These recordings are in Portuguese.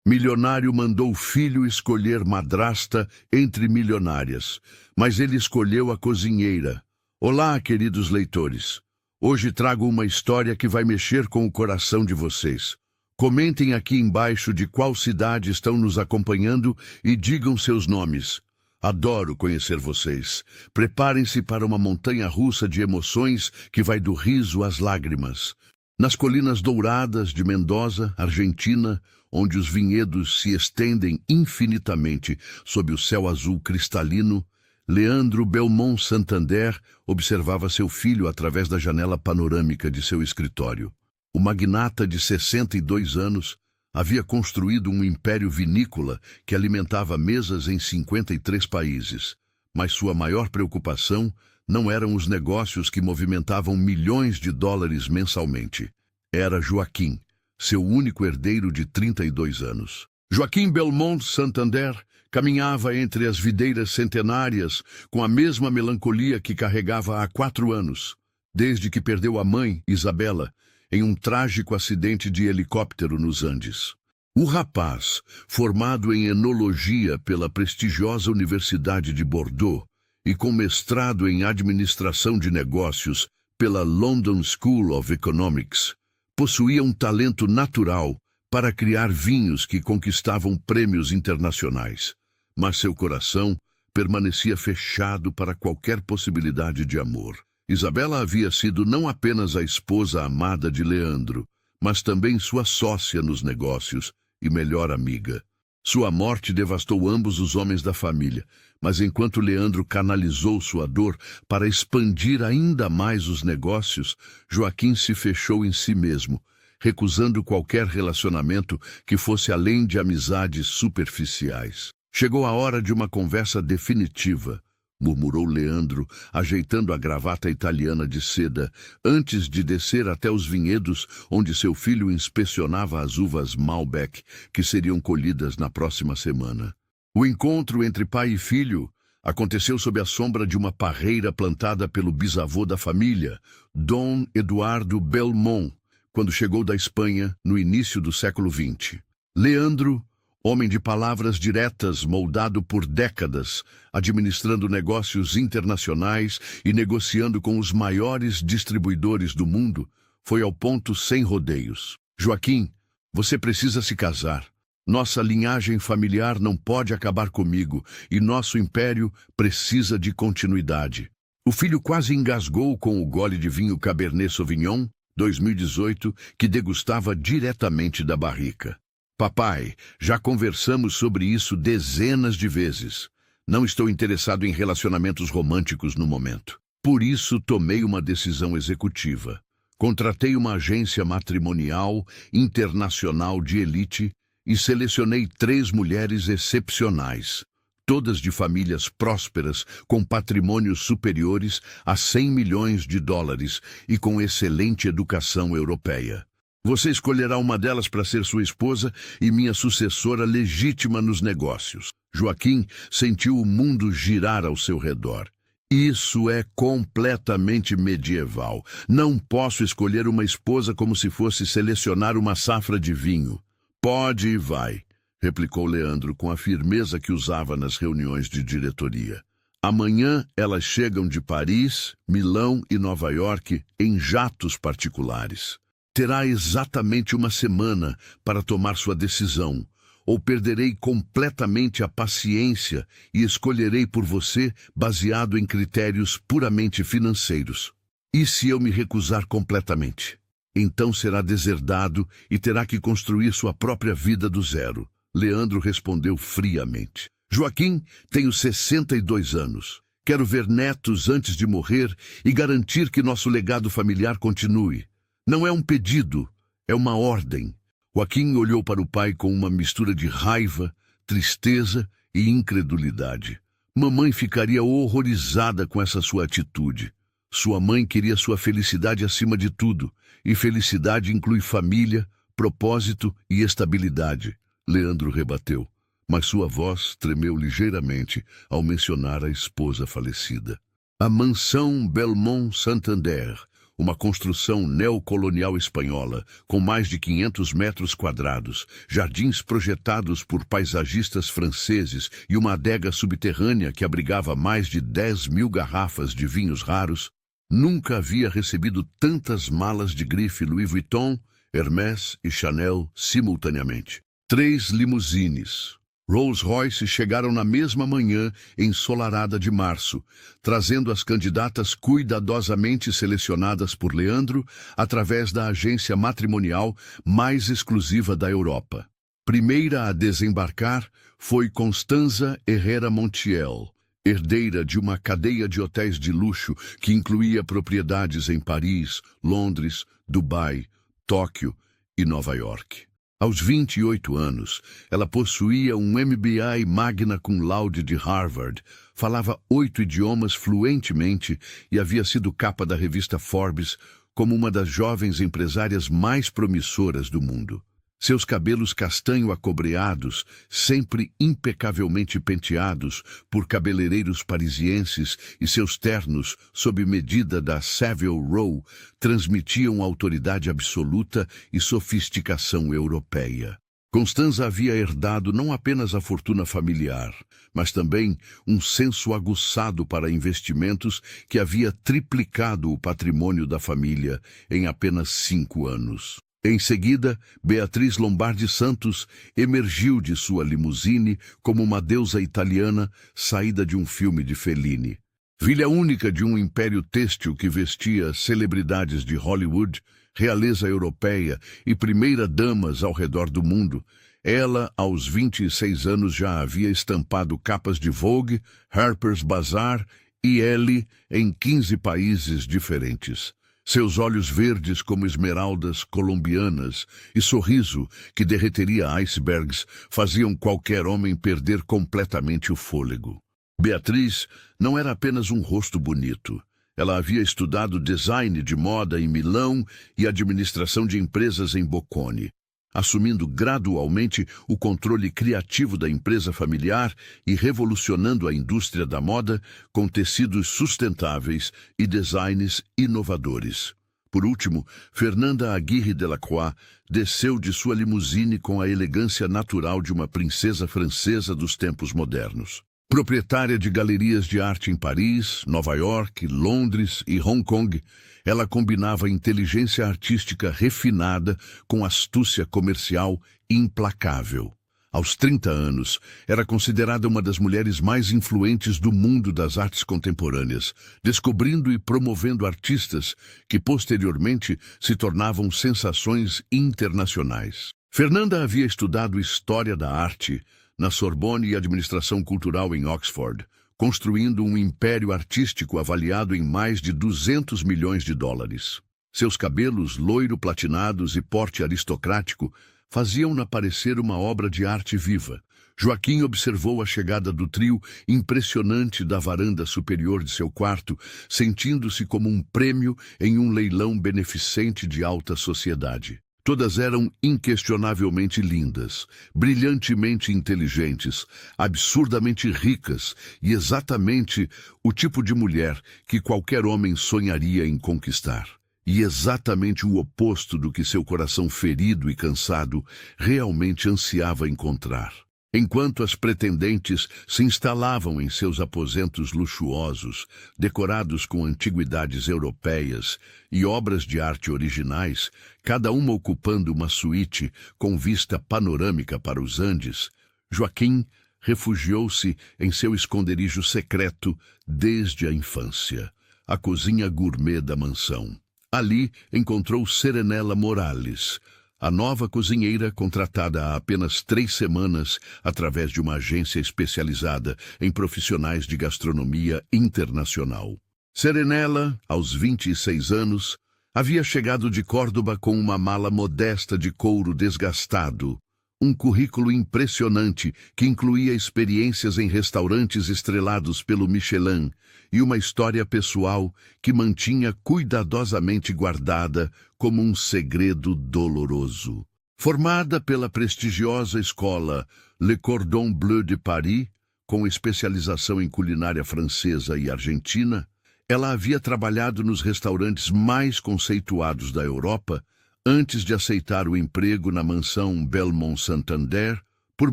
Milionário mandou o filho escolher madrasta entre milionárias, mas ele escolheu a cozinheira. Olá, queridos leitores. Hoje trago uma história que vai mexer com o coração de vocês. Comentem aqui embaixo de qual cidade estão nos acompanhando e digam seus nomes. Adoro conhecer vocês. Preparem-se para uma montanha-russa de emoções que vai do riso às lágrimas. Nas colinas douradas de Mendoza, Argentina, onde os vinhedos se estendem infinitamente sob o céu azul cristalino, Leandro Belmont Santander observava seu filho através da janela panorâmica de seu escritório. O magnata de 62 anos havia construído um império vinícola que alimentava mesas em 53 países, mas sua maior preocupação não eram os negócios que movimentavam milhões de dólares mensalmente. Era Joaquim, seu único herdeiro de 32 anos. Joaquim Belmont Santander caminhava entre as videiras centenárias com a mesma melancolia que carregava há 4 anos, desde que perdeu a mãe, Isabela, em um trágico acidente de helicóptero nos Andes. O rapaz, formado em enologia pela prestigiosa Universidade de Bordeaux e com mestrado em administração de negócios pela London School of Economics, possuía um talento natural para criar vinhos que conquistavam prêmios internacionais, mas seu coração permanecia fechado para qualquer possibilidade de amor. Isabela havia sido não apenas a esposa amada de Leandro, mas também sua sócia nos negócios e melhor amiga. Sua morte devastou ambos os homens da família, mas enquanto Leandro canalizou sua dor para expandir ainda mais os negócios, Joaquim se fechou em si mesmo, recusando qualquer relacionamento que fosse além de amizades superficiais. Chegou a hora de uma conversa definitiva, murmurou Leandro, ajeitando a gravata italiana de seda, antes de descer até os vinhedos onde seu filho inspecionava as uvas Malbec, que seriam colhidas na próxima semana. O encontro entre pai e filho aconteceu sob a sombra de uma parreira plantada pelo bisavô da família, Dom Eduardo Belmont, quando chegou da Espanha no início do século XX. Leandro, homem de palavras diretas, moldado por décadas, administrando negócios internacionais e negociando com os maiores distribuidores do mundo, foi ao ponto sem rodeios. Joaquim, você precisa se casar. Nossa linhagem familiar não pode acabar comigo e nosso império precisa de continuidade. O filho quase engasgou com o gole de vinho Cabernet Sauvignon 2018 que degustava diretamente da barrica. Papai, já conversamos sobre isso dezenas de vezes. Não estou interessado em relacionamentos românticos no momento. Por isso, tomei uma decisão executiva. Contratei uma agência matrimonial internacional de elite e selecionei 3 mulheres excepcionais, todas de famílias prósperas, com patrimônios superiores a 100 milhões de dólares e com excelente educação europeia. Você escolherá uma delas para ser sua esposa e minha sucessora legítima nos negócios. Joaquim sentiu o mundo girar ao seu redor. Isso é completamente medieval. Não posso escolher uma esposa como se fosse selecionar uma safra de vinho. Pode e vai, replicou Leandro com a firmeza que usava nas reuniões de diretoria. Amanhã elas chegam de Paris, Milão e Nova York em jatos particulares. Terá exatamente uma semana para tomar sua decisão, ou perderei completamente a paciência e escolherei por você baseado em critérios puramente financeiros. E se eu me recusar completamente? Então será deserdado e terá que construir sua própria vida do zero. Leandro respondeu friamente. Joaquim, tenho 62 anos. Quero ver netos antes de morrer e garantir que nosso legado familiar continue. Não é um pedido, é uma ordem. Joaquim olhou para o pai com uma mistura de raiva, tristeza e incredulidade. Mamãe ficaria horrorizada com essa sua atitude. Sua mãe queria sua felicidade acima de tudo, e felicidade inclui família, propósito e estabilidade. Leandro rebateu, mas sua voz tremeu ligeiramente ao mencionar a esposa falecida. A mansão Belmont Santander, uma construção neocolonial espanhola, com mais de 500 metros quadrados, jardins projetados por paisagistas franceses e uma adega subterrânea que abrigava mais de 10.000 garrafas de vinhos raros, nunca havia recebido tantas malas de grife Louis Vuitton, Hermès e Chanel simultaneamente. 3 limusines Rolls-Royce chegaram na mesma manhã ensolarada de março, trazendo as candidatas cuidadosamente selecionadas por Leandro através da agência matrimonial mais exclusiva da Europa. Primeira a desembarcar foi Constanza Herrera Montiel, herdeira de uma cadeia de hotéis de luxo que incluía propriedades em Paris, Londres, Dubai, Tóquio e Nova York. Aos 28 anos, ela possuía um MBA magna cum laude de Harvard, falava 8 idiomas fluentemente e havia sido capa da revista Forbes como uma das jovens empresárias mais promissoras do mundo. Seus cabelos castanho acobreados, sempre impecavelmente penteados por cabeleireiros parisienses e seus ternos sob medida da Savile Row transmitiam autoridade absoluta e sofisticação europeia. Constanza havia herdado não apenas a fortuna familiar, mas também um senso aguçado para investimentos que havia triplicado o patrimônio da família em apenas 5 anos. Em seguida, Beatriz Lombardi Santos emergiu de sua limusine como uma deusa italiana saída de um filme de Fellini. Filha única de um império têxtil que vestia celebridades de Hollywood, realeza europeia e primeira-damas ao redor do mundo, ela, aos 26 anos, já havia estampado capas de Vogue, Harper's Bazaar e Elle em 15 países diferentes. Seus olhos verdes como esmeraldas colombianas e sorriso que derreteria icebergs faziam qualquer homem perder completamente o fôlego. Beatriz não era apenas um rosto bonito. Ela havia estudado design de moda em Milão e administração de empresas em Bocconi, assumindo gradualmente o controle criativo da empresa familiar e revolucionando a indústria da moda com tecidos sustentáveis e designs inovadores. Por último, Fernanda Aguirre Delacroix desceu de sua limusine com a elegância natural de uma princesa francesa dos tempos modernos. Proprietária de galerias de arte em Paris, Nova York, Londres e Hong Kong, ela combinava inteligência artística refinada com astúcia comercial implacável. Aos 30 anos, era considerada uma das mulheres mais influentes do mundo das artes contemporâneas, descobrindo e promovendo artistas que posteriormente se tornavam sensações internacionais. Fernanda havia estudado História da Arte na Sorbonne e Administração Cultural em Oxford, construindo um império artístico avaliado em mais de 200 milhões de dólares. Seus cabelos loiro-platinados e porte aristocrático faziam-na parecer uma obra de arte viva. Joaquim observou a chegada do trio impressionante da varanda superior de seu quarto, sentindo-se como um prêmio em um leilão beneficente de alta sociedade. Todas eram inquestionavelmente lindas, brilhantemente inteligentes, absurdamente ricas e exatamente o tipo de mulher que qualquer homem sonharia em conquistar. E exatamente o oposto do que seu coração ferido e cansado realmente ansiava encontrar. Enquanto as pretendentes se instalavam em seus aposentos luxuosos, decorados com antiguidades europeias e obras de arte originais, cada uma ocupando uma suíte com vista panorâmica para os Andes, Joaquim refugiou-se em seu esconderijo secreto desde a infância, a cozinha gourmet da mansão. Ali encontrou Serenella Morales, a nova cozinheira contratada há apenas 3 semanas através de uma agência especializada em profissionais de gastronomia internacional. Serenella, aos 26 anos, havia chegado de Córdoba com uma mala modesta de couro desgastado, um currículo impressionante que incluía experiências em restaurantes estrelados pelo Michelin e uma história pessoal que mantinha cuidadosamente guardada como um segredo doloroso. Formada pela prestigiosa escola Le Cordon Bleu de Paris, com especialização em culinária francesa e argentina, Ela havia trabalhado nos restaurantes mais conceituados da Europa antes de aceitar o emprego na mansão Belmont Santander por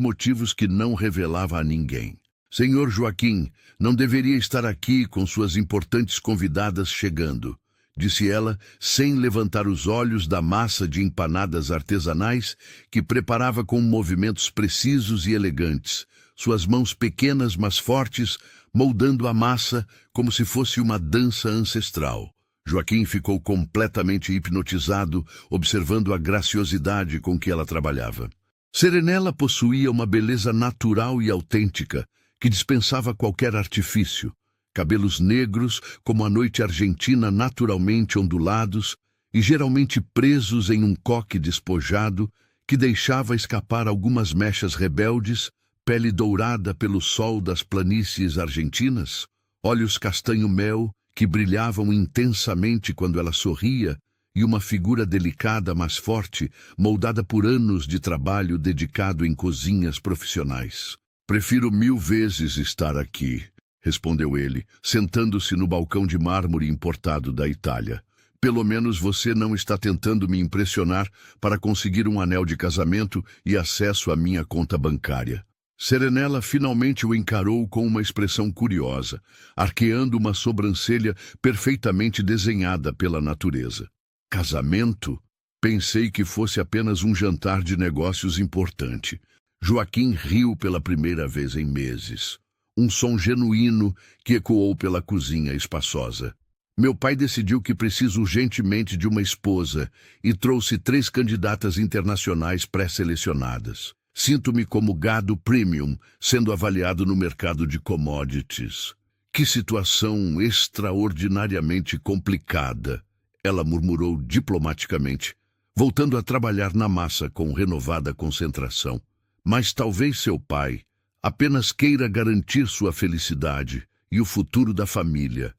motivos que não revelava a ninguém. Senhor Joaquim, não deveria estar aqui com suas importantes convidadas chegando, disse ela, sem levantar os olhos da massa de empanadas artesanais que preparava com movimentos precisos e elegantes, suas mãos pequenas mas fortes, moldando a massa como se fosse uma dança ancestral. Joaquim ficou completamente hipnotizado, observando a graciosidade com que ela trabalhava. Serenela possuía uma beleza natural e autêntica, que dispensava qualquer artifício. Cabelos negros, como a noite argentina, naturalmente ondulados e geralmente presos em um coque despojado, que deixava escapar algumas mechas rebeldes, pele dourada pelo sol das planícies argentinas, olhos castanho-mel que brilhavam intensamente quando ela sorria, e uma figura delicada, mas forte, moldada por anos de trabalho dedicado em cozinhas profissionais. Prefiro 1000 vezes estar aqui, respondeu ele, sentando-se no balcão de mármore importado da Itália. Pelo menos você não está tentando me impressionar para conseguir um anel de casamento e acesso à minha conta bancária. Serenela finalmente o encarou com uma expressão curiosa, arqueando uma sobrancelha perfeitamente desenhada pela natureza. Casamento? Pensei que fosse apenas um jantar de negócios importante. Joaquim riu pela primeira vez em meses. Um som genuíno que ecoou pela cozinha espaçosa. Meu pai decidiu que preciso urgentemente de uma esposa e trouxe 3 candidatas internacionais pré-selecionadas. Sinto-me como gado premium, sendo avaliado no mercado de commodities. Que situação extraordinariamente complicada, ela murmurou diplomaticamente, voltando a trabalhar na massa com renovada concentração. Mas talvez seu pai apenas queira garantir sua felicidade e o futuro da família.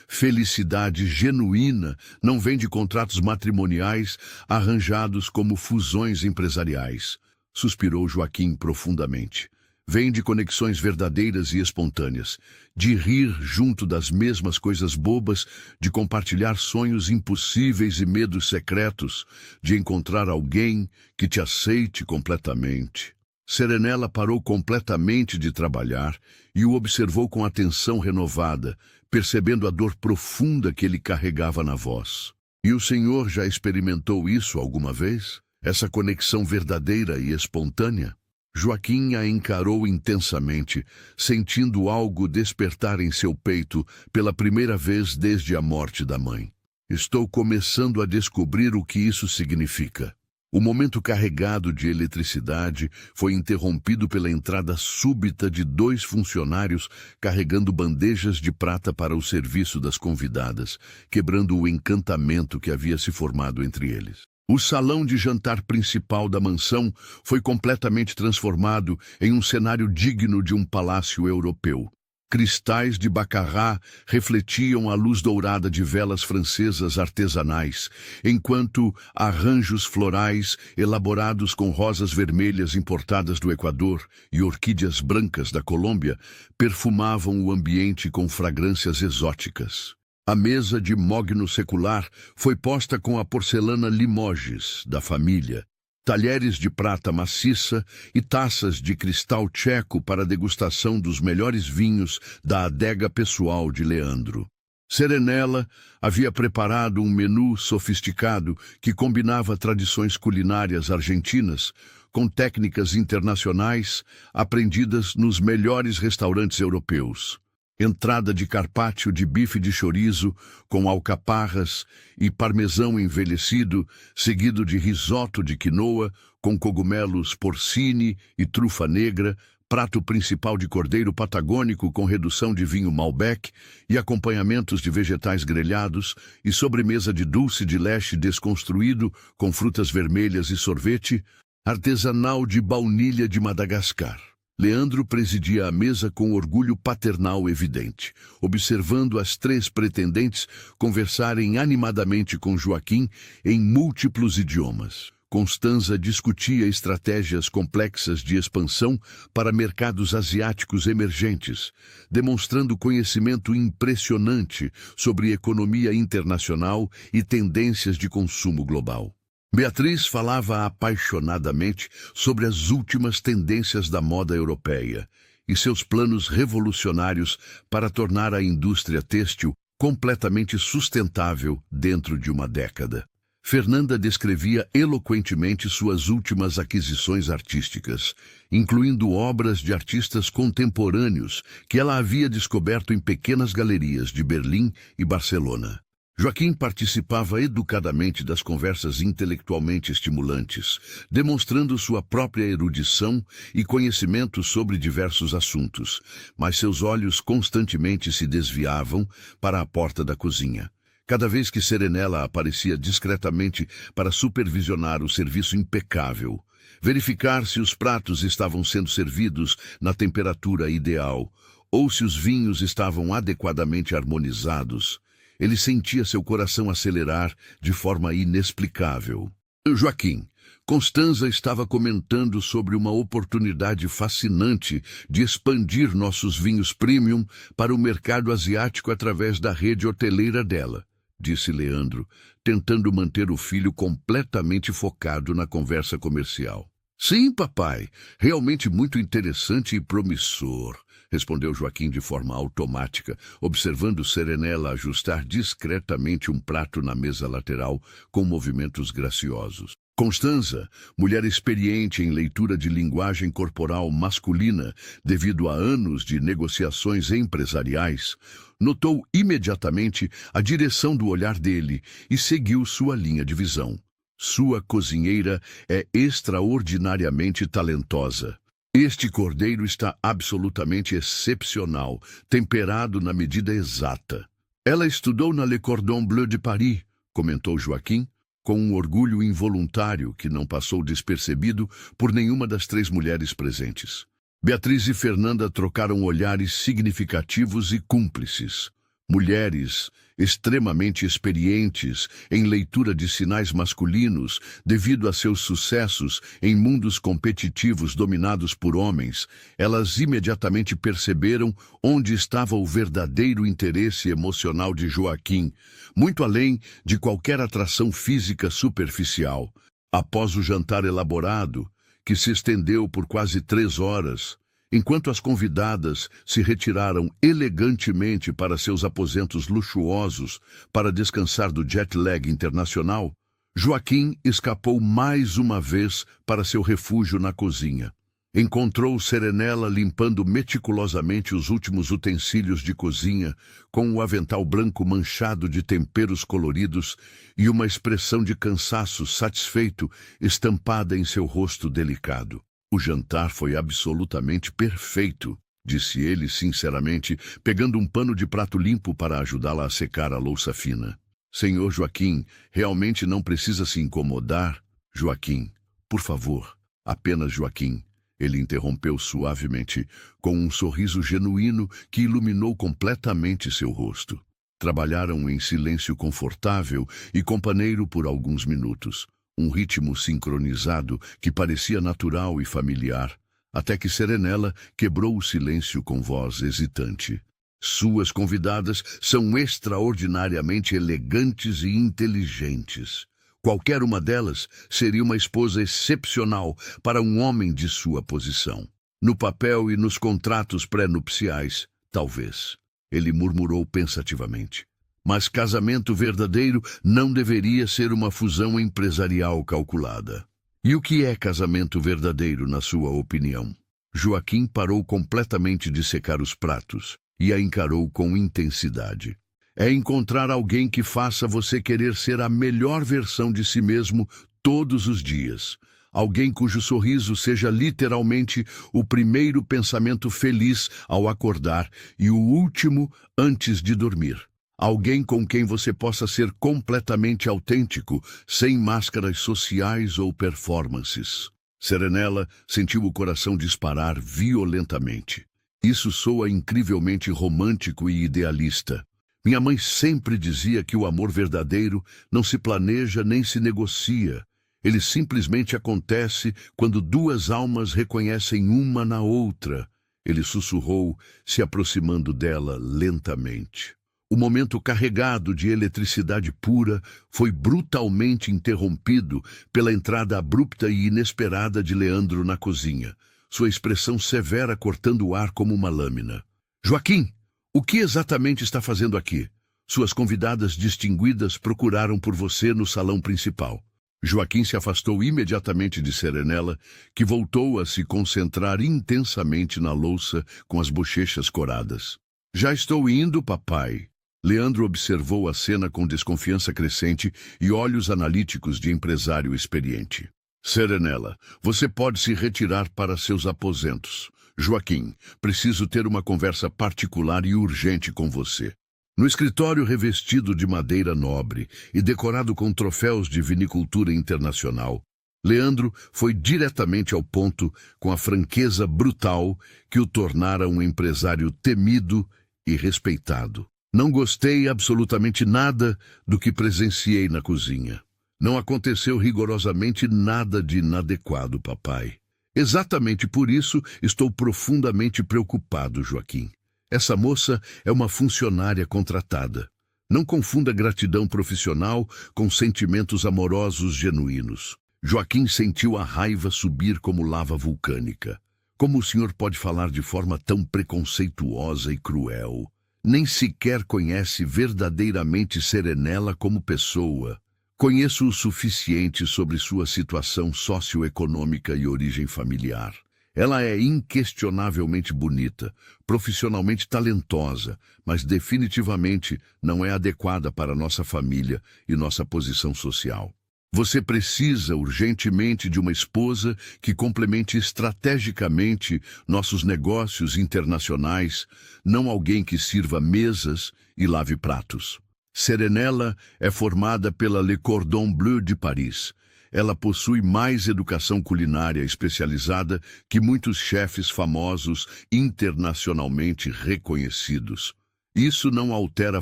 Felicidade genuína não vem de contratos matrimoniais arranjados como fusões empresariais, suspirou Joaquim profundamente. Vem de conexões verdadeiras e espontâneas, de rir junto das mesmas coisas bobas, de compartilhar sonhos impossíveis e medos secretos, de encontrar alguém que te aceite completamente. Serenela parou completamente de trabalhar e o observou com atenção renovada, percebendo a dor profunda que ele carregava na voz. E o senhor já experimentou isso alguma vez? Essa conexão verdadeira e espontânea? Joaquim a encarou intensamente, sentindo algo despertar em seu peito pela primeira vez desde a morte da mãe. Estou começando a descobrir o que isso significa. O momento carregado de eletricidade foi interrompido pela entrada súbita de 2 funcionários carregando bandejas de prata para o serviço das convidadas, quebrando o encantamento que havia se formado entre eles. O salão de jantar principal da mansão foi completamente transformado em um cenário digno de um palácio europeu. Cristais de baccarrá refletiam a luz dourada de velas francesas artesanais, enquanto arranjos florais, elaborados com rosas vermelhas importadas do Equador e orquídeas brancas da Colômbia, perfumavam o ambiente com fragrâncias exóticas. A mesa de mogno secular foi posta com a porcelana Limoges, da família, talheres de prata maciça e taças de cristal tcheco para degustação dos melhores vinhos da adega pessoal de Leandro. Serenela havia preparado um menu sofisticado que combinava tradições culinárias argentinas com técnicas internacionais aprendidas nos melhores restaurantes europeus. Entrada de carpaccio de bife de chorizo com alcaparras e parmesão envelhecido, seguido de risoto de quinoa com cogumelos porcini e trufa negra, prato principal de cordeiro patagônico com redução de vinho Malbec e acompanhamentos de vegetais grelhados e sobremesa de dulce de leite desconstruído com frutas vermelhas e sorvete, artesanal de baunilha de Madagascar. Leandro presidia a mesa com orgulho paternal evidente, observando as 3 pretendentes conversarem animadamente com Joaquim em múltiplos idiomas. Constanza discutia estratégias complexas de expansão para mercados asiáticos emergentes, demonstrando conhecimento impressionante sobre economia internacional e tendências de consumo global. Beatriz falava apaixonadamente sobre as últimas tendências da moda europeia e seus planos revolucionários para tornar a indústria têxtil completamente sustentável dentro de uma década. Fernanda descrevia eloquentemente suas últimas aquisições artísticas, incluindo obras de artistas contemporâneos que ela havia descoberto em pequenas galerias de Berlim e Barcelona. Joaquim participava educadamente das conversas intelectualmente estimulantes, demonstrando sua própria erudição e conhecimento sobre diversos assuntos, mas seus olhos constantemente se desviavam para a porta da cozinha. Cada vez que Serenella aparecia discretamente para supervisionar o serviço impecável, verificar se os pratos estavam sendo servidos na temperatura ideal ou se os vinhos estavam adequadamente harmonizados, ele sentia seu coração acelerar de forma inexplicável. Joaquim, Constanza estava comentando sobre uma oportunidade fascinante de expandir nossos vinhos premium para o mercado asiático através da rede hoteleira dela, disse Leandro, tentando manter o filho completamente focado na conversa comercial. Sim, papai, realmente muito interessante e promissor, respondeu Joaquim de forma automática, observando Serenella ajustar discretamente um prato na mesa lateral com movimentos graciosos. Constanza, mulher experiente em leitura de linguagem corporal masculina devido a anos de negociações empresariais, notou imediatamente a direção do olhar dele e seguiu sua linha de visão. Sua cozinheira é extraordinariamente talentosa. Este cordeiro está absolutamente excepcional, temperado na medida exata. Ela estudou na Le Cordon Bleu de Paris, comentou Joaquim, com um orgulho involuntário que não passou despercebido por nenhuma das três mulheres presentes. Beatriz e Fernanda trocaram olhares significativos e cúmplices. Mulheres extremamente experientes em leitura de sinais masculinos devido a seus sucessos em mundos competitivos dominados por homens, elas imediatamente perceberam onde estava o verdadeiro interesse emocional de Joaquim, muito além de qualquer atração física superficial. Após o jantar elaborado, que se estendeu por quase 3 horas, enquanto as convidadas se retiraram elegantemente para seus aposentos luxuosos para descansar do jet lag internacional, Joaquim escapou mais uma vez para seu refúgio na cozinha. Encontrou Serenella limpando meticulosamente os últimos utensílios de cozinha, com o avental branco manchado de temperos coloridos e uma expressão de cansaço satisfeito estampada em seu rosto delicado. O jantar foi absolutamente perfeito, disse ele sinceramente, pegando um pano de prato limpo para ajudá-la a secar a louça fina. Senhor Joaquim, realmente não precisa se incomodar. Joaquim, por favor, apenas Joaquim. Ele interrompeu suavemente, com um sorriso genuíno que iluminou completamente seu rosto. Trabalharam em silêncio confortável e companheiro por alguns minutos. Um ritmo sincronizado que parecia natural e familiar, até que Serenella quebrou o silêncio com voz hesitante. Suas convidadas são extraordinariamente elegantes e inteligentes. Qualquer uma delas seria uma esposa excepcional para um homem de sua posição. No papel e nos contratos pré-nupciais, talvez. Ele murmurou pensativamente. Mas casamento verdadeiro não deveria ser uma fusão empresarial calculada. E o que é casamento verdadeiro, na sua opinião? Joaquim parou completamente de secar os pratos e a encarou com intensidade. É encontrar alguém que faça você querer ser a melhor versão de si mesmo todos os dias. Alguém cujo sorriso seja literalmente o primeiro pensamento feliz ao acordar e o último antes de dormir. Alguém com quem você possa ser completamente autêntico, sem máscaras sociais ou performances. Serenella sentiu o coração disparar violentamente. Isso soa incrivelmente romântico e idealista. Minha mãe sempre dizia que o amor verdadeiro não se planeja nem se negocia. Ele simplesmente acontece quando duas almas reconhecem uma na outra. Ele sussurrou, se aproximando dela lentamente. O momento carregado de eletricidade pura foi brutalmente interrompido pela entrada abrupta e inesperada de Leandro na cozinha, sua expressão severa cortando o ar como uma lâmina. Joaquim, o que exatamente está fazendo aqui? Suas convidadas distinguidas procuraram por você no salão principal. Joaquim se afastou imediatamente de Serenela, que voltou a se concentrar intensamente na louça com as bochechas coradas. Já estou indo, papai. Leandro observou a cena com desconfiança crescente e olhos analíticos de empresário experiente. Serenela, você pode se retirar para seus aposentos. Joaquim, preciso ter uma conversa particular e urgente com você. No escritório revestido de madeira nobre e decorado com troféus de vinicultura internacional, Leandro foi diretamente ao ponto com a franqueza brutal que o tornara um empresário temido e respeitado. Não gostei absolutamente nada do que presenciei na cozinha. Não aconteceu rigorosamente nada de inadequado, papai. Exatamente por isso estou profundamente preocupado, Joaquim. Essa moça é uma funcionária contratada. Não confunda gratidão profissional com sentimentos amorosos genuínos. Joaquim sentiu a raiva subir como lava vulcânica. Como o senhor pode falar de forma tão preconceituosa e cruel? Nem sequer conhece verdadeiramente Serenela como pessoa. Conheço o suficiente sobre sua situação socioeconômica e origem familiar. Ela é inquestionavelmente bonita, profissionalmente talentosa, mas definitivamente não é adequada para nossa família e nossa posição social. Você precisa urgentemente de uma esposa que complemente estrategicamente nossos negócios internacionais, não alguém que sirva mesas e lave pratos. Serenela é formada pela Le Cordon Bleu de Paris. Ela possui mais educação culinária especializada que muitos chefes famosos internacionalmente reconhecidos. Isso não altera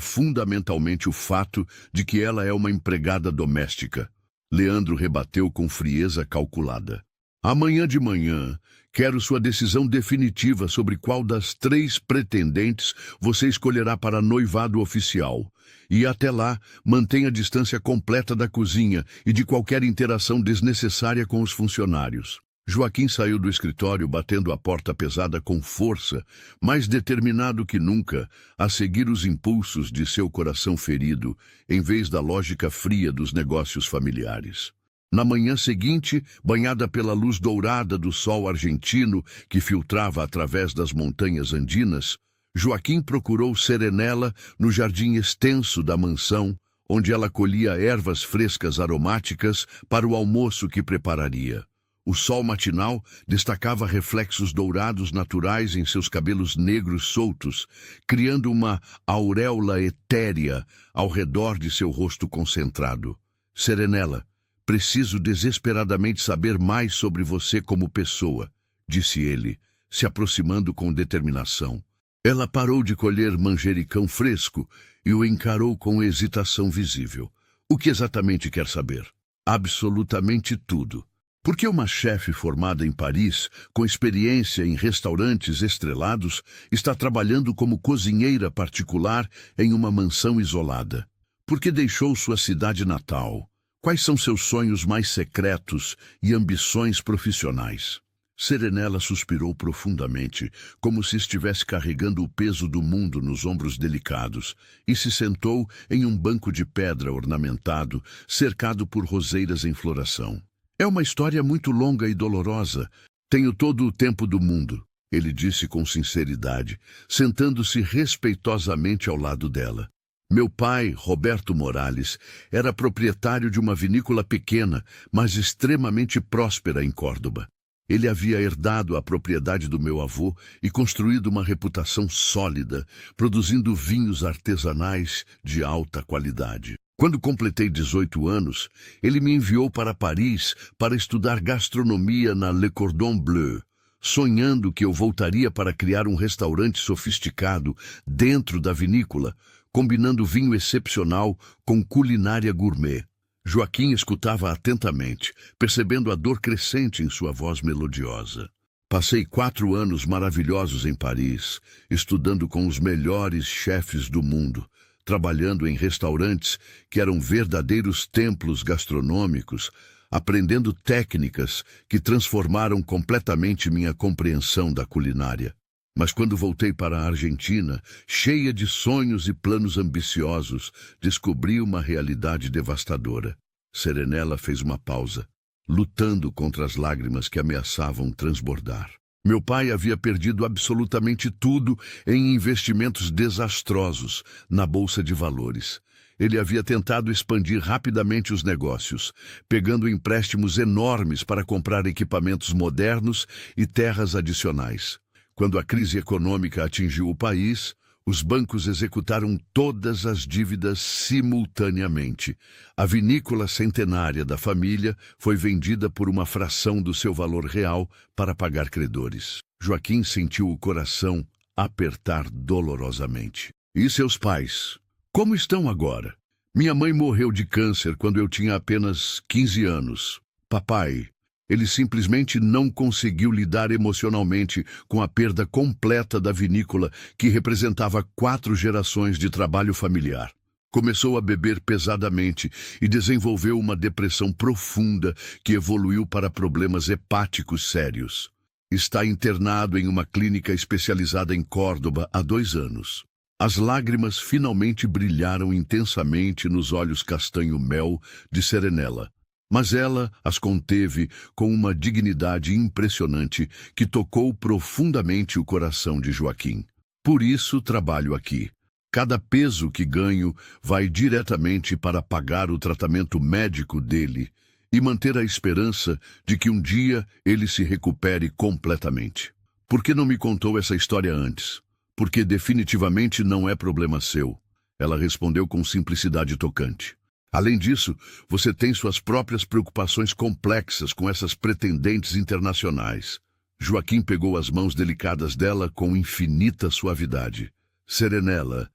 fundamentalmente o fato de que ela é uma empregada doméstica. Leandro rebateu com frieza calculada. Amanhã de manhã, quero sua decisão definitiva sobre qual das 3 pretendentes você escolherá para noivado oficial. E até lá, mantenha a distância completa da cozinha e de qualquer interação desnecessária com os funcionários. Joaquim saiu do escritório batendo a porta pesada com força, mais determinado que nunca a seguir os impulsos de seu coração ferido, em vez da lógica fria dos negócios familiares. Na manhã seguinte, banhada pela luz dourada do sol argentino que filtrava através das montanhas andinas, Joaquim procurou Serenela no jardim extenso da mansão, onde ela colhia ervas frescas aromáticas para o almoço que prepararia. O sol matinal destacava reflexos dourados naturais em seus cabelos negros soltos, criando uma auréola etérea ao redor de seu rosto concentrado. Serenela, preciso desesperadamente saber mais sobre você como pessoa, disse ele, se aproximando com determinação. Ela parou de colher manjericão fresco e o encarou com hesitação visível. O que exatamente quer saber? Absolutamente tudo. Por que uma chefe formada em Paris, com experiência em restaurantes estrelados, está trabalhando como cozinheira particular em uma mansão isolada? Por que deixou sua cidade natal? Quais são seus sonhos mais secretos e ambições profissionais? Serenela suspirou profundamente, como se estivesse carregando o peso do mundo nos ombros delicados, e se sentou em um banco de pedra ornamentado, cercado por roseiras em floração. É uma história muito longa e dolorosa. Tenho todo o tempo do mundo, ele disse com sinceridade, sentando-se respeitosamente ao lado dela. Meu pai, Roberto Morales, era proprietário de uma vinícola pequena, mas extremamente próspera em Córdoba. Ele havia herdado a propriedade do meu avô e construído uma reputação sólida, produzindo vinhos artesanais de alta qualidade. Quando completei 18 anos, ele me enviou para Paris para estudar gastronomia na Le Cordon Bleu, sonhando que eu voltaria para criar um restaurante sofisticado dentro da vinícola, combinando vinho excepcional com culinária gourmet. Joaquim escutava atentamente, percebendo a dor crescente em sua voz melodiosa. Passei 4 anos maravilhosos em Paris, estudando com os melhores chefes do mundo, trabalhando em restaurantes que eram verdadeiros templos gastronômicos, aprendendo técnicas que transformaram completamente minha compreensão da culinária. Mas quando voltei para a Argentina, cheia de sonhos e planos ambiciosos, descobri uma realidade devastadora. Serenella fez uma pausa, lutando contra as lágrimas que ameaçavam transbordar. Meu pai havia perdido absolutamente tudo em investimentos desastrosos na Bolsa de Valores. Ele havia tentado expandir rapidamente os negócios, pegando empréstimos enormes para comprar equipamentos modernos e terras adicionais. Quando a crise econômica atingiu o país, os bancos executaram todas as dívidas simultaneamente. A vinícola centenária da família foi vendida por uma fração do seu valor real para pagar credores. Joaquim sentiu o coração apertar dolorosamente. E seus pais? Como estão agora? Minha mãe morreu de câncer quando eu tinha apenas 15 anos. Papai, ele simplesmente não conseguiu lidar emocionalmente com a perda completa da vinícola que representava 4 gerações de trabalho familiar. Começou a beber pesadamente e desenvolveu uma depressão profunda que evoluiu para problemas hepáticos sérios. Está internado em uma clínica especializada em Córdoba há 2 anos. As lágrimas finalmente brilharam intensamente nos olhos castanho-mel de Serenella. Mas ela as conteve com uma dignidade impressionante que tocou profundamente o coração de Joaquim. Por isso trabalho aqui. Cada peso que ganho vai diretamente para pagar o tratamento médico dele e manter a esperança de que um dia ele se recupere completamente. Por que não me contou essa história antes? Porque definitivamente não é problema seu. Ela respondeu com simplicidade tocante. Além disso, você tem suas próprias preocupações complexas com essas pretendentes internacionais. Joaquim pegou as mãos delicadas dela com infinita suavidade. Serenella,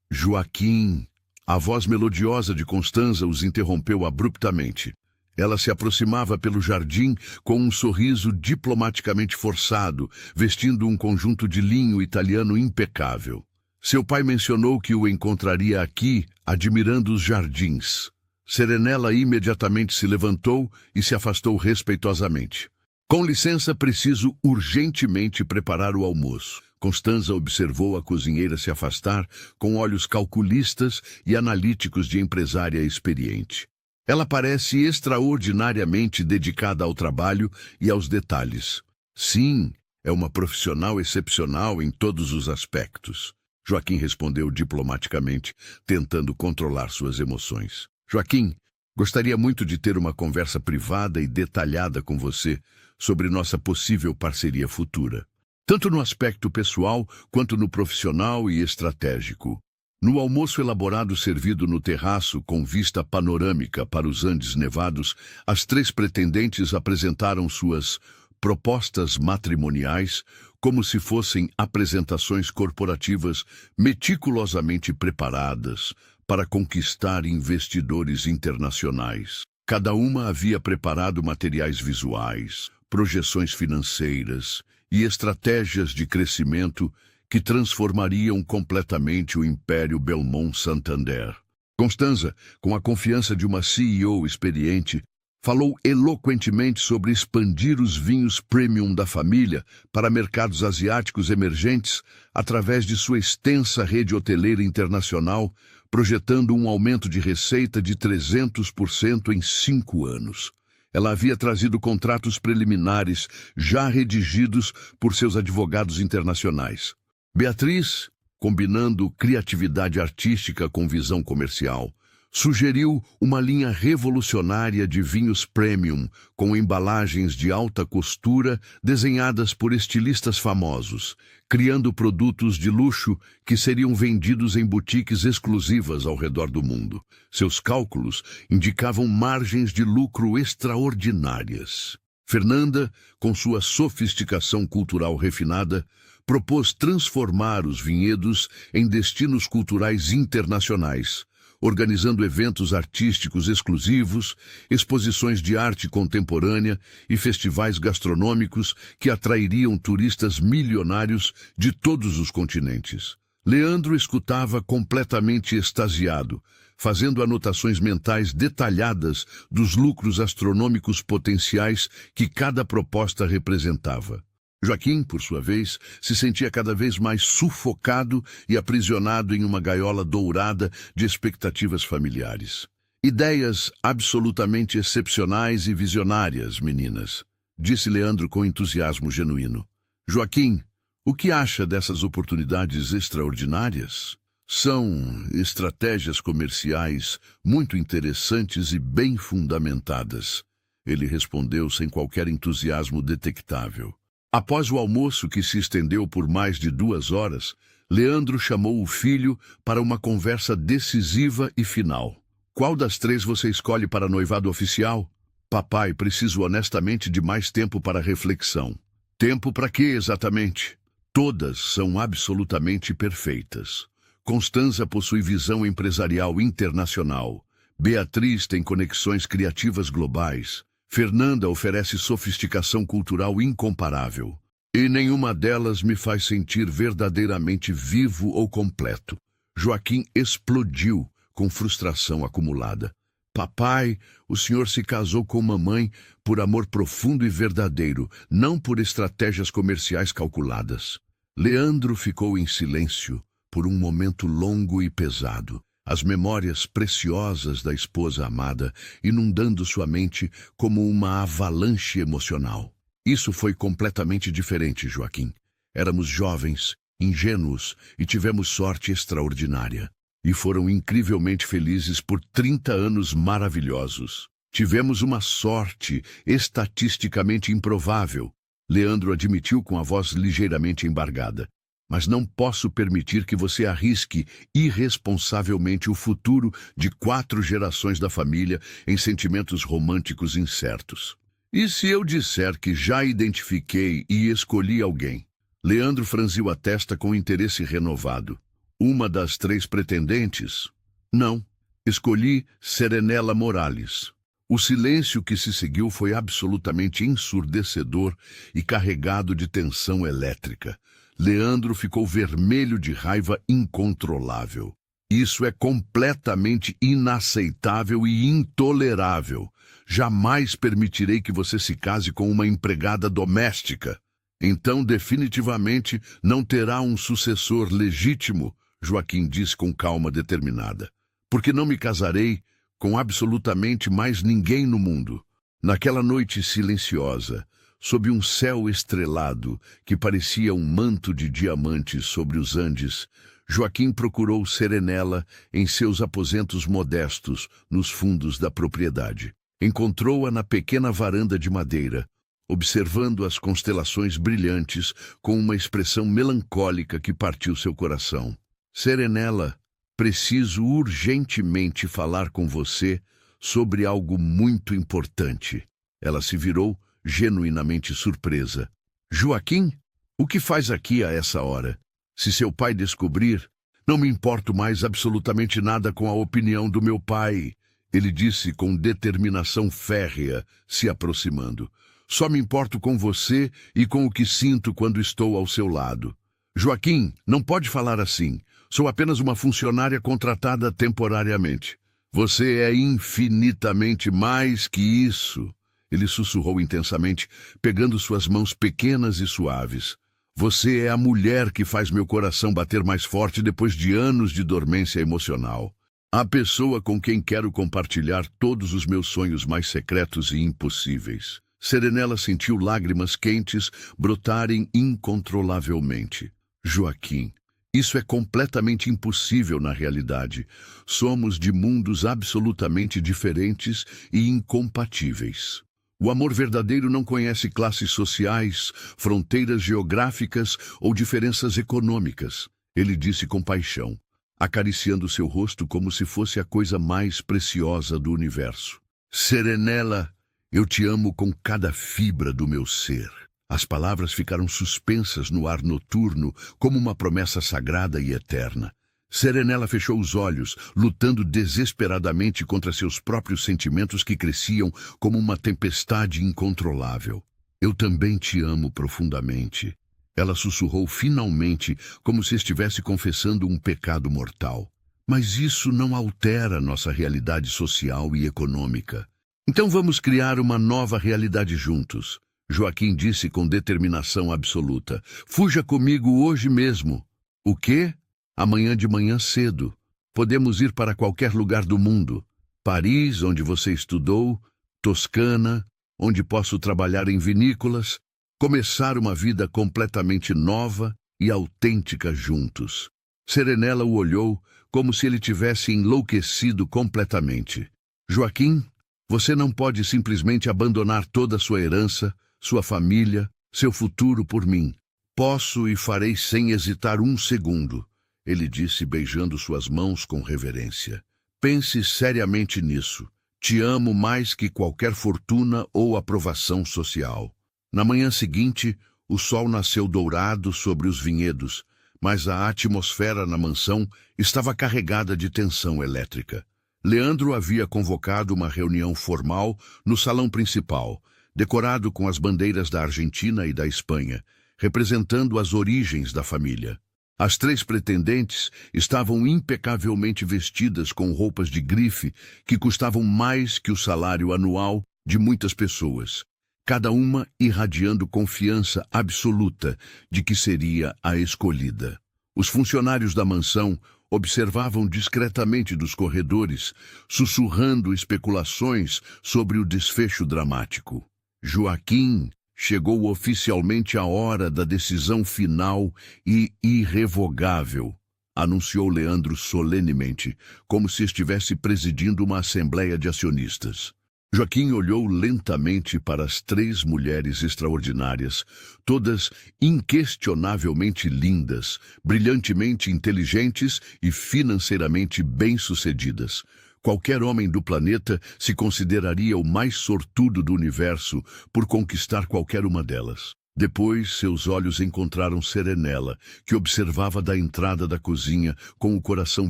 Joaquim... A voz melodiosa de Constanza os interrompeu abruptamente. Ela se aproximava pelo jardim com um sorriso diplomaticamente forçado, vestindo um conjunto de linho italiano impecável. Seu pai mencionou que o encontraria aqui, admirando os jardins. Serenella imediatamente se levantou e se afastou respeitosamente. Com licença, preciso urgentemente preparar o almoço. Constanza observou a cozinheira se afastar com olhos calculistas e analíticos de empresária experiente. Ela parece extraordinariamente dedicada ao trabalho e aos detalhes. Sim, é uma profissional excepcional em todos os aspectos. Joaquim respondeu diplomaticamente, tentando controlar suas emoções. Joaquim, gostaria muito de ter uma conversa privada e detalhada com você sobre nossa possível parceria futura, tanto no aspecto pessoal quanto no profissional e estratégico. No almoço elaborado servido no terraço com vista panorâmica para os Andes nevados, as 3 pretendentes apresentaram suas propostas matrimoniais como se fossem apresentações corporativas meticulosamente preparadas para conquistar investidores internacionais. Cada uma havia preparado materiais visuais, projeções financeiras e estratégias de crescimento que transformariam completamente o Império Belmont Santander. Constanza, com a confiança de uma CEO experiente, falou eloquentemente sobre expandir os vinhos premium da família para mercados asiáticos emergentes através de sua extensa rede hoteleira internacional, projetando um aumento de receita de 300% em 5 anos. Ela havia trazido contratos preliminares já redigidos por seus advogados internacionais. Beatriz, combinando criatividade artística com visão comercial, sugeriu uma linha revolucionária de vinhos premium com embalagens de alta costura desenhadas por estilistas famosos, criando produtos de luxo que seriam vendidos em boutiques exclusivas ao redor do mundo. Seus cálculos indicavam margens de lucro extraordinárias. Fernanda, com sua sofisticação cultural refinada, propôs transformar os vinhedos em destinos culturais internacionais, organizando eventos artísticos exclusivos, exposições de arte contemporânea e festivais gastronômicos que atrairiam turistas milionários de todos os continentes. Leandro escutava completamente extasiado, fazendo anotações mentais detalhadas dos lucros astronômicos potenciais que cada proposta representava. Joaquim, por sua vez, se sentia cada vez mais sufocado e aprisionado em uma gaiola dourada de expectativas familiares. Ideias absolutamente excepcionais e visionárias, meninas, disse Leandro com entusiasmo genuíno. Joaquim, o que acha dessas oportunidades extraordinárias? São estratégias comerciais muito interessantes e bem fundamentadas, ele respondeu sem qualquer entusiasmo detectável. Após o almoço, que se estendeu por mais de 2 horas, Leandro chamou o filho para uma conversa decisiva e final. Qual das 3 você escolhe para noivado oficial? Papai, preciso honestamente de mais tempo para reflexão. Tempo para quê exatamente? Todas são absolutamente perfeitas. Constanza possui visão empresarial internacional. Beatriz tem conexões criativas globais. Fernanda oferece sofisticação cultural incomparável. E nenhuma delas me faz sentir verdadeiramente vivo ou completo. Joaquim explodiu com frustração acumulada. Papai, o senhor se casou com mamãe por amor profundo e verdadeiro, não por estratégias comerciais calculadas. Leandro ficou em silêncio por um momento longo e pesado. As memórias preciosas da esposa amada inundando sua mente como uma avalanche emocional. Isso foi completamente diferente, Joaquim. Éramos jovens, ingênuos e tivemos sorte extraordinária. E foram incrivelmente felizes por 30 anos maravilhosos. Tivemos uma sorte estatisticamente improvável, Leandro admitiu com a voz ligeiramente embargada. Mas não posso permitir que você arrisque irresponsavelmente o futuro de 4 gerações da família em sentimentos românticos incertos. E se eu disser que já identifiquei e escolhi alguém? Leandro franziu a testa com interesse renovado. Uma das 3 pretendentes? Não. Escolhi Serenela Morales. O silêncio que se seguiu foi absolutamente ensurdecedor e carregado de tensão elétrica. Leandro ficou vermelho de raiva incontrolável. Isso é completamente inaceitável e intolerável. Jamais permitirei que você se case com uma empregada doméstica. Então, definitivamente, não terá um sucessor legítimo, Joaquim disse com calma determinada. Porque não me casarei com absolutamente mais ninguém no mundo. Naquela noite silenciosa, sob um céu estrelado que parecia um manto de diamantes sobre os Andes, Joaquim procurou Serenela em seus aposentos modestos nos fundos da propriedade. Encontrou-a na pequena varanda de madeira, observando as constelações brilhantes com uma expressão melancólica que partiu seu coração. Serenela, preciso urgentemente falar com você sobre algo muito importante. Ela se virou, genuinamente surpresa. Joaquim, o que faz aqui a essa hora? Se seu pai descobrir, não me importo mais absolutamente nada com a opinião do meu pai, ele disse com determinação férrea, se aproximando. Só me importo com você e com o que sinto quando estou ao seu lado. Joaquim, não pode falar assim. Sou apenas uma funcionária contratada temporariamente. Você é infinitamente mais que isso. Ele sussurrou intensamente, pegando suas mãos pequenas e suaves. Você é a mulher que faz meu coração bater mais forte depois de anos de dormência emocional. A pessoa com quem quero compartilhar todos os meus sonhos mais secretos e impossíveis. Serenela sentiu lágrimas quentes brotarem incontrolavelmente. Joaquim, isso é completamente impossível na realidade. Somos de mundos absolutamente diferentes e incompatíveis. O amor verdadeiro não conhece classes sociais, fronteiras geográficas ou diferenças econômicas, ele disse com paixão, acariciando seu rosto como se fosse a coisa mais preciosa do universo. Serenela, eu te amo com cada fibra do meu ser. As palavras ficaram suspensas no ar noturno como uma promessa sagrada e eterna. Serenela fechou os olhos, lutando desesperadamente contra seus próprios sentimentos que cresciam como uma tempestade incontrolável. Eu também te amo profundamente. Ela sussurrou finalmente, como se estivesse confessando um pecado mortal. Mas isso não altera nossa realidade social e econômica. Então vamos criar uma nova realidade juntos. Joaquim disse com determinação absoluta. Fuja comigo hoje mesmo. O quê? Amanhã de manhã cedo. Podemos ir para qualquer lugar do mundo. Paris, onde você estudou, Toscana, onde posso trabalhar em vinícolas, começar uma vida completamente nova e autêntica juntos. Serenela o olhou como se ele tivesse enlouquecido completamente. Joaquim, você não pode simplesmente abandonar toda a sua herança, sua família, seu futuro por mim. Posso e farei sem hesitar um segundo, ele disse beijando suas mãos com reverência. Pense seriamente nisso. Te amo mais que qualquer fortuna ou aprovação social. Na manhã seguinte, o sol nasceu dourado sobre os vinhedos, mas a atmosfera na mansão estava carregada de tensão elétrica. Leandro havia convocado uma reunião formal no salão principal, decorado com as bandeiras da Argentina e da Espanha, representando as origens da família. As 3 pretendentes estavam impecavelmente vestidas com roupas de grife que custavam mais que o salário anual de muitas pessoas, cada uma irradiando confiança absoluta de que seria a escolhida. Os funcionários da mansão observavam discretamente dos corredores, sussurrando especulações sobre o desfecho dramático. Joaquim, chegou oficialmente a hora da decisão final e irrevogável, anunciou Leandro solenemente, como se estivesse presidindo uma assembleia de acionistas. Joaquim olhou lentamente para as 3 mulheres extraordinárias, todas inquestionavelmente lindas, brilhantemente inteligentes e financeiramente bem-sucedidas. Qualquer homem do planeta se consideraria o mais sortudo do universo por conquistar qualquer uma delas. Depois, seus olhos encontraram Serenela, que observava da entrada da cozinha com o coração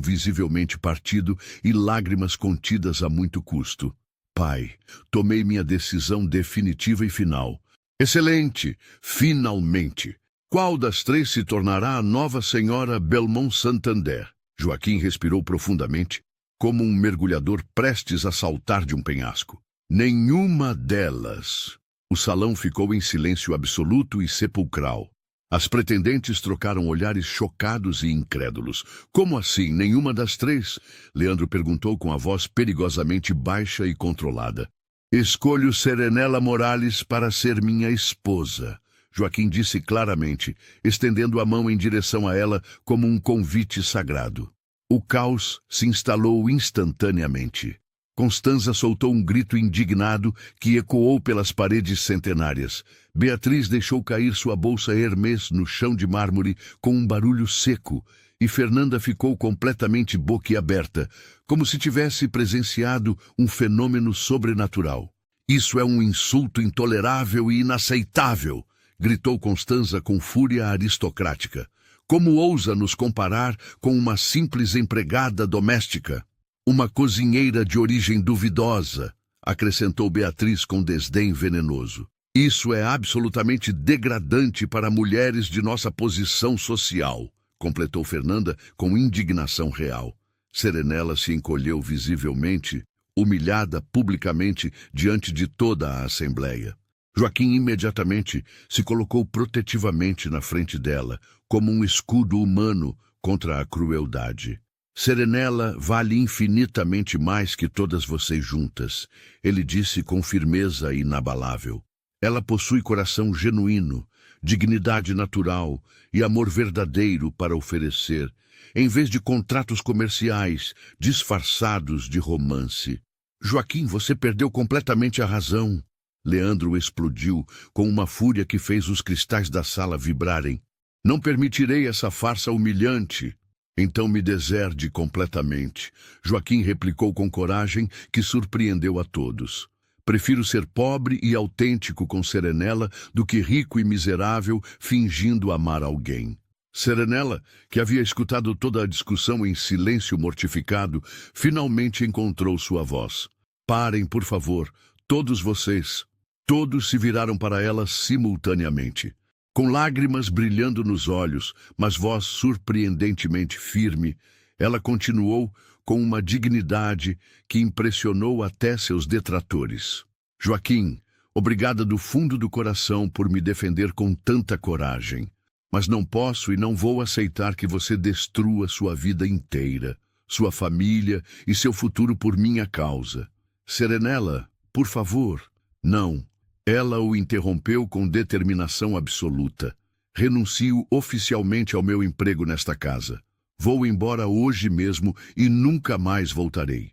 visivelmente partido e lágrimas contidas a muito custo. Pai, tomei minha decisão definitiva e final. Excelente! Finalmente! Qual das 3 se tornará a nova senhora Belmont Santander? Joaquim respirou profundamente, como um mergulhador prestes a saltar de um penhasco. Nenhuma delas. O salão ficou em silêncio absoluto e sepulcral. As pretendentes trocaram olhares chocados e incrédulos. Como assim, nenhuma das 3? Leandro perguntou com a voz perigosamente baixa e controlada. Escolho Serenela Morales para ser minha esposa, Joaquim disse claramente, estendendo a mão em direção a ela como um convite sagrado. O caos se instalou instantaneamente. Constanza soltou um grito indignado que ecoou pelas paredes centenárias. Beatriz deixou cair sua bolsa Hermès no chão de mármore com um barulho seco, e Fernanda ficou completamente boquiaberta, como se tivesse presenciado um fenômeno sobrenatural. Isso é um insulto intolerável e inaceitável, gritou Constanza com fúria aristocrática. Como ousa nos comparar com uma simples empregada doméstica? Uma cozinheira de origem duvidosa, acrescentou Beatriz com desdém venenoso. Isso é absolutamente degradante para mulheres de nossa posição social, completou Fernanda com indignação real. Serenela se encolheu visivelmente, humilhada publicamente diante de toda a assembleia. Joaquim imediatamente se colocou protetivamente na frente dela, como um escudo humano contra a crueldade. Serenela vale infinitamente mais que todas vocês juntas, ele disse com firmeza inabalável. Ela possui coração genuíno, dignidade natural e amor verdadeiro para oferecer, em vez de contratos comerciais disfarçados de romance. Joaquim, você perdeu completamente a razão. Leandro explodiu com uma fúria que fez os cristais da sala vibrarem. Não permitirei essa farsa humilhante. Então me deserde completamente. Joaquim replicou com coragem que surpreendeu a todos. Prefiro ser pobre e autêntico com Serenela do que rico e miserável fingindo amar alguém. Serenella, que havia escutado toda a discussão em silêncio mortificado, finalmente encontrou sua voz. Parem, por favor, todos vocês. Todos se viraram para ela simultaneamente. Com lágrimas brilhando nos olhos, mas voz surpreendentemente firme, ela continuou com uma dignidade que impressionou até seus detratores. Joaquim, obrigada do fundo do coração por me defender com tanta coragem. Mas não posso e não vou aceitar que você destrua sua vida inteira, sua família e seu futuro por minha causa. Serenella, por favor. Não. Ela o interrompeu com determinação absoluta. Renuncio oficialmente ao meu emprego nesta casa. Vou embora hoje mesmo e nunca mais voltarei.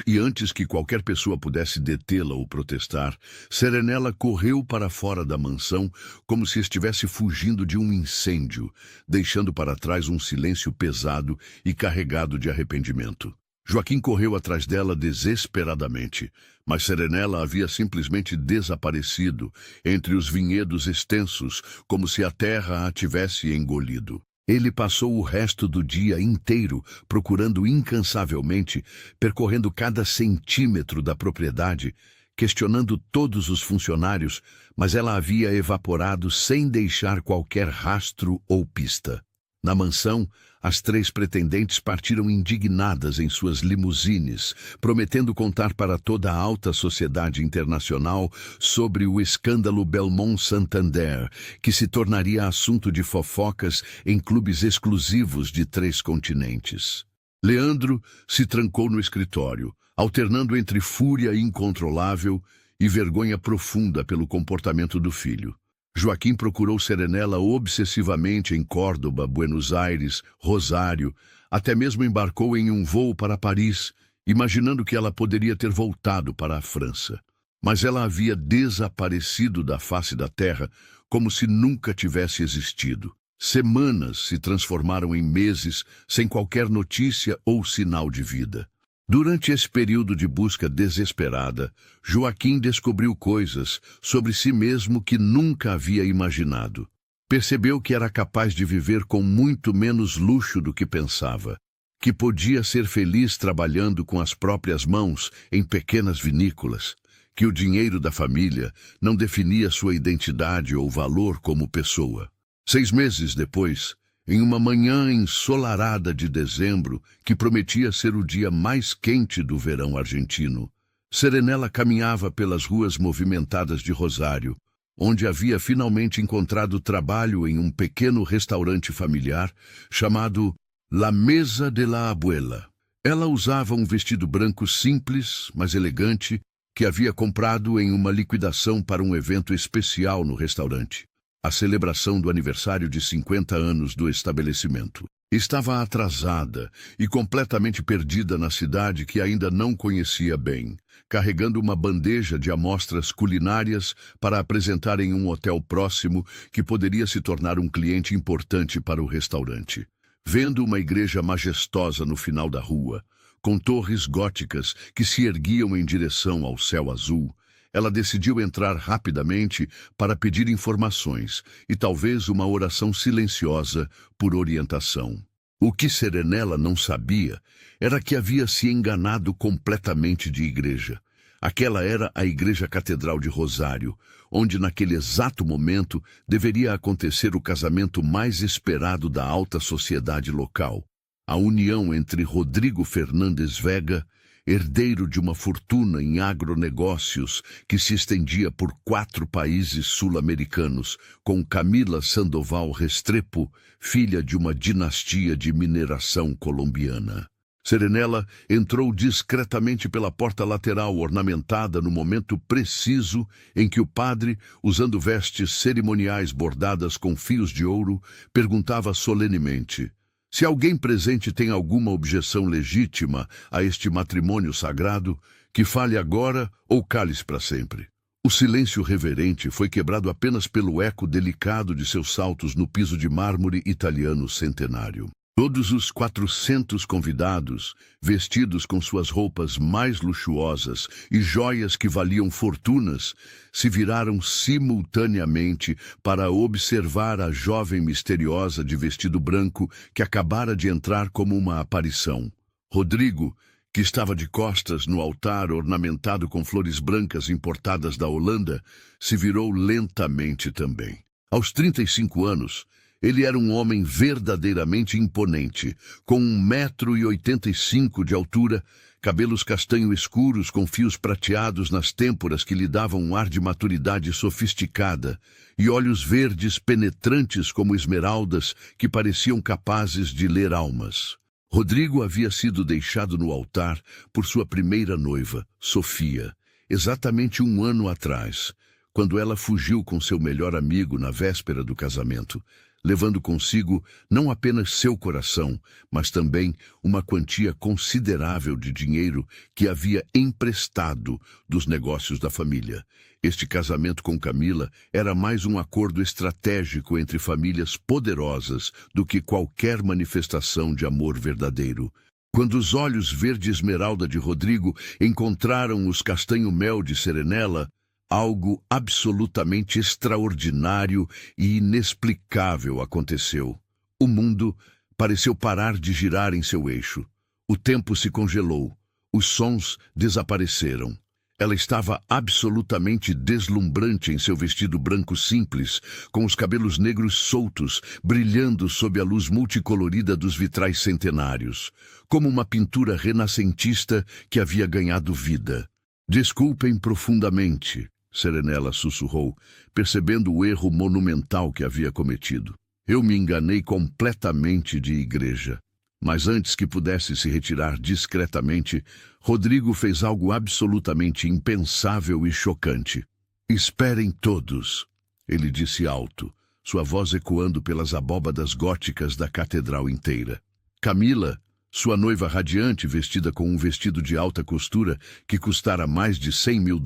E antes que qualquer pessoa pudesse detê-la ou protestar, Serenella correu para fora da mansão como se estivesse fugindo de um incêndio, deixando para trás um silêncio pesado e carregado de arrependimento. Joaquim correu atrás dela desesperadamente, mas Serenella havia simplesmente desaparecido entre os vinhedos extensos, como se a terra a tivesse engolido. Ele passou o resto do dia inteiro procurando incansavelmente, percorrendo cada centímetro da propriedade, questionando todos os funcionários, mas ela havia evaporado sem deixar qualquer rastro ou pista. Na mansão, as 3 pretendentes partiram indignadas em suas limusines, prometendo contar para toda a alta sociedade internacional sobre o escândalo Belmont Santander, que se tornaria assunto de fofocas em clubes exclusivos de 3 continentes. Leandro se trancou no escritório, alternando entre fúria incontrolável e vergonha profunda pelo comportamento do filho. Joaquim procurou Serenella obsessivamente em Córdoba, Buenos Aires, Rosário, até mesmo embarcou em um voo para Paris, imaginando que ela poderia ter voltado para a França. Mas ela havia desaparecido da face da terra como se nunca tivesse existido. Semanas se transformaram em meses sem qualquer notícia ou sinal de vida. Durante esse período de busca desesperada, Joaquim descobriu coisas sobre si mesmo que nunca havia imaginado. Percebeu que era capaz de viver com muito menos luxo do que pensava, que podia ser feliz trabalhando com as próprias mãos em pequenas vinícolas, que o dinheiro da família não definia sua identidade ou valor como pessoa. 6 meses depois, em uma manhã ensolarada de dezembro, que prometia ser o dia mais quente do verão argentino, Serenella caminhava pelas ruas movimentadas de Rosário, onde havia finalmente encontrado trabalho em um pequeno restaurante familiar chamado La Mesa de la Abuela. Ela usava um vestido branco simples, mas elegante, que havia comprado em uma liquidação para um evento especial no restaurante. A celebração do aniversário de 50 anos do estabelecimento. Estava atrasada e completamente perdida na cidade que ainda não conhecia bem, carregando uma bandeja de amostras culinárias para apresentar em um hotel próximo que poderia se tornar um cliente importante para o restaurante. Vendo uma igreja majestosa no final da rua, com torres góticas que se erguiam em direção ao céu azul, ela decidiu entrar rapidamente para pedir informações e talvez uma oração silenciosa por orientação. O que Serenella não sabia era que havia se enganado completamente de igreja. Aquela era a Igreja Catedral de Rosário, onde naquele exato momento deveria acontecer o casamento mais esperado da alta sociedade local. A união entre Rodrigo Fernandes Vega, herdeiro de uma fortuna em agronegócios que se estendia por 4 países sul-americanos, com Camila Sandoval Restrepo, filha de uma dinastia de mineração colombiana. Serenella entrou discretamente pela porta lateral ornamentada no momento preciso em que o padre, usando vestes cerimoniais bordadas com fios de ouro, perguntava solenemente: se alguém presente tem alguma objeção legítima a este matrimônio sagrado, que fale agora ou cale-se para sempre. O silêncio reverente foi quebrado apenas pelo eco delicado de seus saltos no piso de mármore italiano centenário. Todos os 400 convidados, vestidos com suas roupas mais luxuosas e joias que valiam fortunas, se viraram simultaneamente para observar a jovem misteriosa de vestido branco que acabara de entrar como uma aparição. Rodrigo, que estava de costas no altar ornamentado com flores brancas importadas da Holanda, se virou lentamente também. Aos 35 anos, ele era um homem verdadeiramente imponente, com 1,85 m de altura, cabelos castanho escuros com fios prateados nas têmporas que lhe davam um ar de maturidade sofisticada, e olhos verdes penetrantes como esmeraldas que pareciam capazes de ler almas. Rodrigo havia sido deixado no altar por sua primeira noiva, Sofia, exatamente 1 ano atrás, quando ela fugiu com seu melhor amigo na véspera do casamento, levando consigo não apenas seu coração, mas também uma quantia considerável de dinheiro que havia emprestado dos negócios da família. Este casamento com Camila era mais um acordo estratégico entre famílias poderosas do que qualquer manifestação de amor verdadeiro. Quando os olhos verde esmeralda de Rodrigo encontraram os castanho-mel de Serenela, algo absolutamente extraordinário e inexplicável aconteceu. O mundo pareceu parar de girar em seu eixo. O tempo se congelou. Os sons desapareceram. Ela estava absolutamente deslumbrante em seu vestido branco simples, com os cabelos negros soltos, brilhando sob a luz multicolorida dos vitrais centenários, como uma pintura renascentista que havia ganhado vida. "Desculpem profundamente", Serenela sussurrou, percebendo o erro monumental que havia cometido. "Eu me enganei completamente de igreja." Mas antes que pudesse se retirar discretamente, Rodrigo fez algo absolutamente impensável e chocante. "Esperem todos", ele disse alto, sua voz ecoando pelas abóbadas góticas da catedral inteira. Camila, sua noiva radiante, vestida com um vestido de alta costura que custara mais de $100 mil,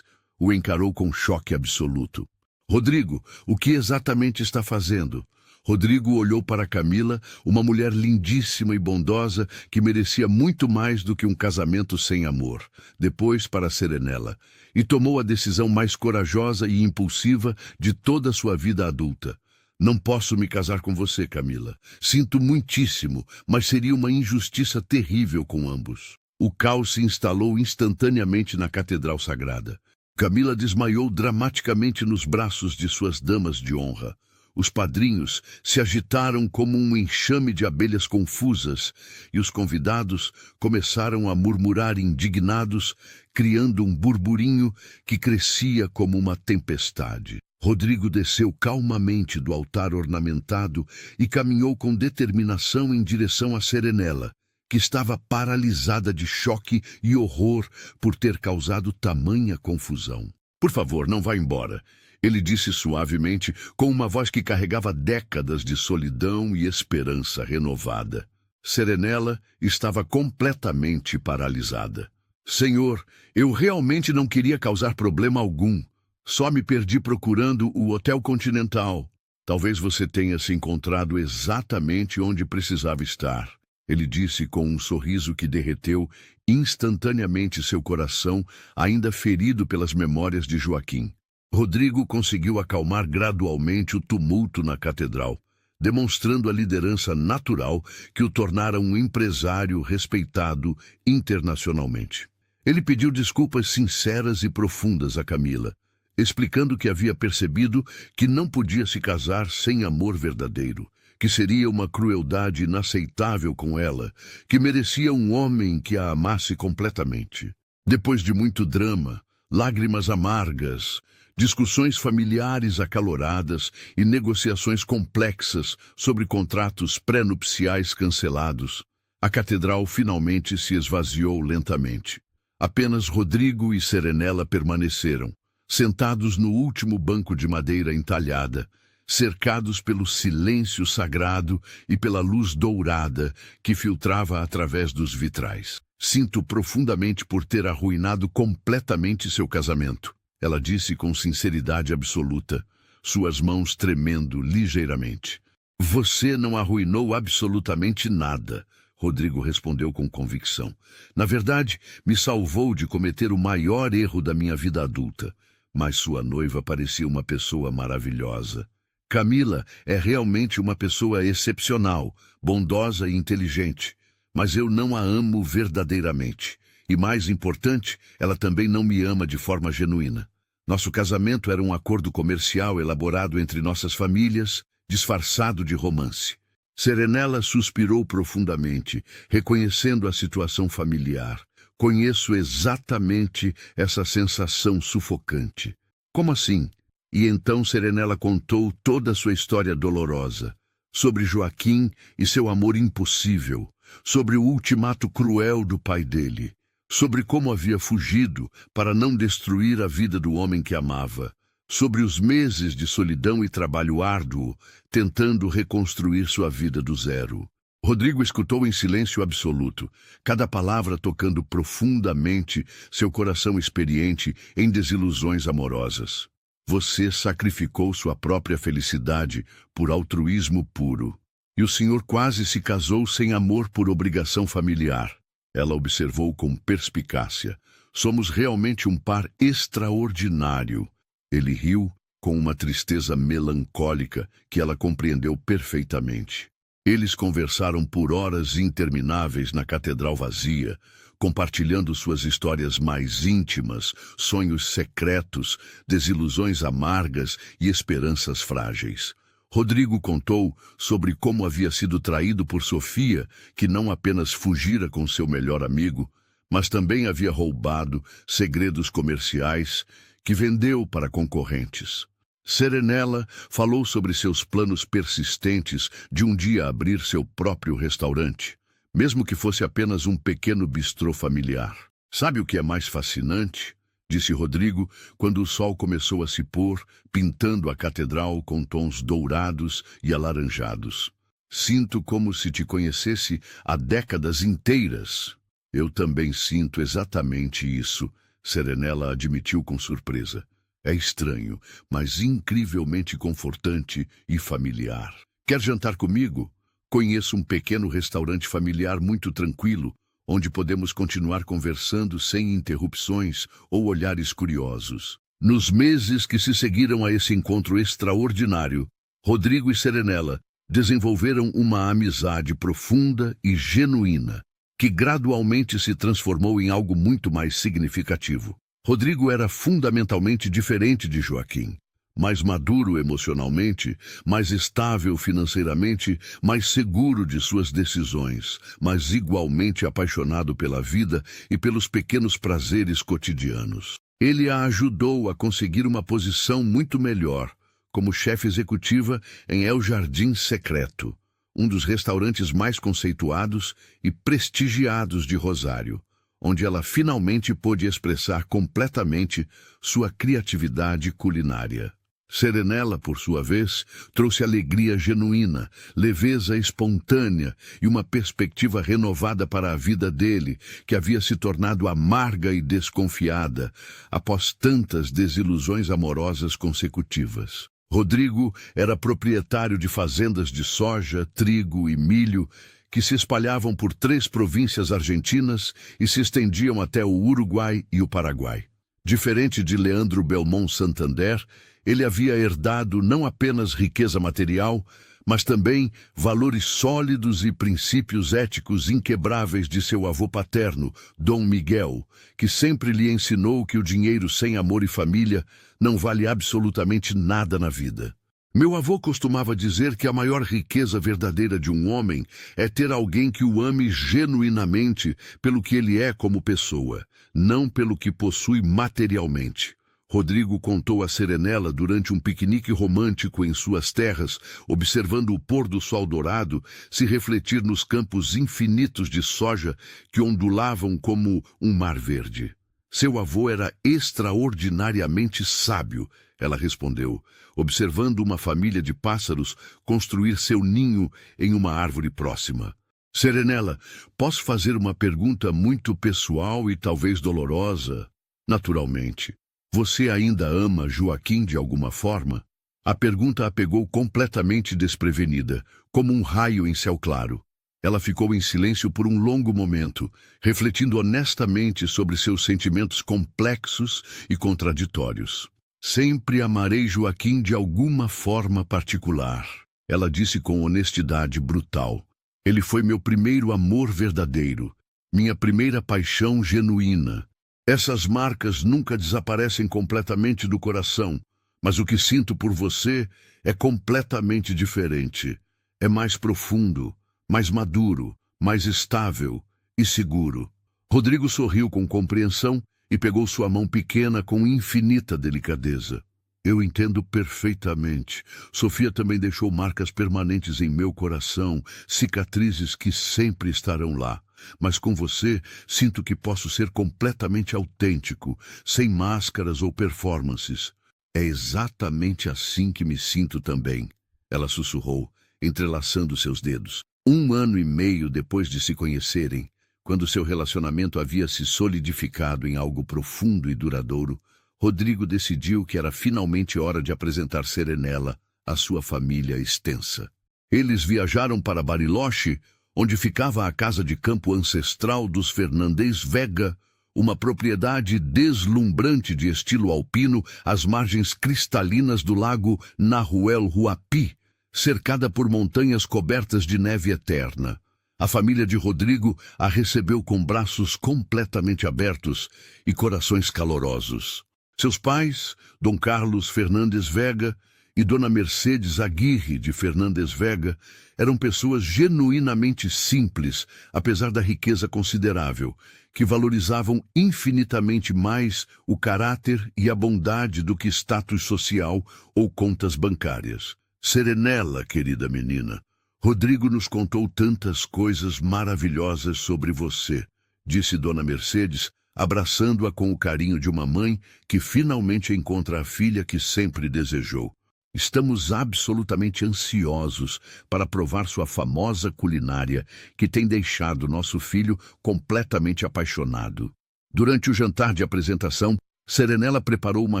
o encarou com choque absoluto. "Rodrigo, o que exatamente está fazendo?" Rodrigo olhou para Camila, uma mulher lindíssima e bondosa que merecia muito mais do que um casamento sem amor. Depois para Serenela, e tomou a decisão mais corajosa e impulsiva de toda a sua vida adulta. "Não posso me casar com você, Camila. Sinto muitíssimo, mas seria uma injustiça terrível com ambos." O caos se instalou instantaneamente na Catedral Sagrada. Camila desmaiou dramaticamente nos braços de suas damas de honra. Os padrinhos se agitaram como um enxame de abelhas confusas, e os convidados começaram a murmurar indignados, criando um burburinho que crescia como uma tempestade. Rodrigo desceu calmamente do altar ornamentado e caminhou com determinação em direção a Serenela, que estava paralisada de choque e horror por ter causado tamanha confusão. "Por favor, não vá embora", ele disse suavemente, com uma voz que carregava décadas de solidão e esperança renovada. Serenela estava completamente paralisada. "Senhor, eu realmente não queria causar problema algum. Só me perdi procurando o Hotel Continental. Talvez você tenha se encontrado exatamente onde precisava estar", ele disse com um sorriso que derreteu instantaneamente seu coração, ainda ferido pelas memórias de Joaquim. Rodrigo conseguiu acalmar gradualmente o tumulto na catedral, demonstrando a liderança natural que o tornara um empresário respeitado internacionalmente. Ele pediu desculpas sinceras e profundas a Camila, explicando que havia percebido que não podia se casar sem amor verdadeiro, que seria uma crueldade inaceitável com ela, que merecia um homem que a amasse completamente. Depois de muito drama, lágrimas amargas, discussões familiares acaloradas e negociações complexas sobre contratos pré-nupciais cancelados, a catedral finalmente se esvaziou lentamente. Apenas Rodrigo e Serenela permaneceram, sentados no último banco de madeira entalhada, cercados pelo silêncio sagrado e pela luz dourada que filtrava através dos vitrais. "Sinto profundamente por ter arruinado completamente seu casamento", ela disse com sinceridade absoluta, suas mãos tremendo ligeiramente. Você não arruinou absolutamente nada, Rodrigo respondeu com convicção. Na verdade, me salvou de cometer o maior erro da minha vida adulta. Mas sua noiva parecia uma pessoa maravilhosa. Camila é realmente uma pessoa excepcional, bondosa e inteligente. Mas eu não a amo verdadeiramente. E mais importante, ela também não me ama de forma genuína. Nosso casamento era um acordo comercial elaborado entre nossas famílias, disfarçado de romance. Serenela suspirou profundamente, reconhecendo a situação familiar. Conheço exatamente essa sensação sufocante. Como assim? E então Serenela contou toda a sua história dolorosa, sobre Joaquim e seu amor impossível, sobre o ultimato cruel do pai dele, sobre como havia fugido para não destruir a vida do homem que amava, sobre os meses de solidão e trabalho árduo, tentando reconstruir sua vida do zero. Rodrigo escutou em silêncio absoluto, cada palavra tocando profundamente seu coração experiente em desilusões amorosas. Você sacrificou sua própria felicidade por altruísmo puro. E o senhor quase se casou sem amor por obrigação familiar. Ela observou com perspicácia. Somos realmente um par extraordinário. Ele riu com uma tristeza melancólica que ela compreendeu perfeitamente. Eles conversaram por horas intermináveis na catedral vazia, compartilhando suas histórias mais íntimas, sonhos secretos, desilusões amargas e esperanças frágeis. Rodrigo contou sobre como havia sido traído por Sofia, que não apenas fugira com seu melhor amigo, mas também havia roubado segredos comerciais que vendeu para concorrentes. Serenela falou sobre seus planos persistentes de um dia abrir seu próprio restaurante, mesmo que fosse apenas um pequeno bistrô familiar. Sabe o que é mais fascinante? Disse Rodrigo, quando o sol começou a se pôr, pintando a catedral com tons dourados e alaranjados. Sinto como se te conhecesse há décadas inteiras. Eu também sinto exatamente isso, Serenela admitiu com surpresa. É estranho, mas incrivelmente confortante e familiar. Quer jantar comigo? Conheço um pequeno restaurante familiar muito tranquilo, onde podemos continuar conversando sem interrupções ou olhares curiosos. Nos meses que se seguiram a esse encontro extraordinário, Rodrigo e Serenela desenvolveram uma amizade profunda e genuína, que gradualmente se transformou em algo muito mais significativo. Rodrigo era fundamentalmente diferente de Joaquim. Mais maduro emocionalmente, mais estável financeiramente, mais seguro de suas decisões, mas igualmente apaixonado pela vida e pelos pequenos prazeres cotidianos. Ele a ajudou a conseguir uma posição muito melhor, como chefe executiva em El Jardim Secreto, um dos restaurantes mais conceituados e prestigiados de Rosário, onde ela finalmente pôde expressar completamente sua criatividade culinária. Serenela, por sua vez, trouxe alegria genuína, leveza espontânea e uma perspectiva renovada para a vida dele, que havia se tornado amarga e desconfiada após tantas desilusões amorosas consecutivas. Rodrigo era proprietário de fazendas de soja, trigo e milho que se espalhavam por 3 províncias argentinas e se estendiam até o Uruguai e o Paraguai. Diferente de Leandro Belmont Santander, ele havia herdado não apenas riqueza material, mas também valores sólidos e princípios éticos inquebráveis de seu avô paterno, Dom Miguel, que sempre lhe ensinou que o dinheiro sem amor e família não vale absolutamente nada na vida. Meu avô costumava dizer que a maior riqueza verdadeira de um homem é ter alguém que o ame genuinamente pelo que ele é como pessoa, não pelo que possui materialmente. Rodrigo contou a Serenela durante um piquenique romântico em suas terras, observando o pôr do sol dourado se refletir nos campos infinitos de soja que ondulavam como um mar verde. Seu avô era extraordinariamente sábio, ela respondeu, observando uma família de pássaros construir seu ninho em uma árvore próxima. Serenela, posso fazer uma pergunta muito pessoal e talvez dolorosa? Naturalmente. Você ainda ama Joaquim de alguma forma? A pergunta a pegou completamente desprevenida, como um raio em céu claro. Ela ficou em silêncio por um longo momento, refletindo honestamente sobre seus sentimentos complexos e contraditórios. Sempre amarei Joaquim de alguma forma particular, ela disse com honestidade brutal. Ele foi meu primeiro amor verdadeiro, minha primeira paixão genuína. Essas marcas nunca desaparecem completamente do coração, mas o que sinto por você é completamente diferente. É mais profundo, mais maduro, mais estável e seguro. Rodrigo sorriu com compreensão e pegou sua mão pequena com infinita delicadeza. Eu entendo perfeitamente. Sofia também deixou marcas permanentes em meu coração, cicatrizes que sempre estarão lá. Mas com você, sinto que posso ser completamente autêntico, sem máscaras ou performances. É exatamente assim que me sinto também, ela sussurrou, entrelaçando seus dedos. 1 ano e meio depois de se conhecerem, quando seu relacionamento havia se solidificado em algo profundo e duradouro, Rodrigo decidiu que era finalmente hora de apresentar Serenela à sua família extensa. Eles viajaram para Bariloche, onde ficava a casa de campo ancestral dos Fernandes Vega, uma propriedade deslumbrante de estilo alpino às margens cristalinas do lago Nahuel Huapi, cercada por montanhas cobertas de neve eterna. A família de Rodrigo a recebeu com braços completamente abertos e corações calorosos. Seus pais, Dom Carlos Fernandes Vega e Dona Mercedes Aguirre de Fernandes Vega, eram pessoas genuinamente simples, apesar da riqueza considerável, que valorizavam infinitamente mais o caráter e a bondade do que status social ou contas bancárias. Serenela, querida menina, Rodrigo nos contou tantas coisas maravilhosas sobre você, disse Dona Mercedes, abraçando-a com o carinho de uma mãe que finalmente encontra a filha que sempre desejou. Estamos absolutamente ansiosos para provar sua famosa culinária, que tem deixado nosso filho completamente apaixonado. Durante o jantar de apresentação, Serenela preparou uma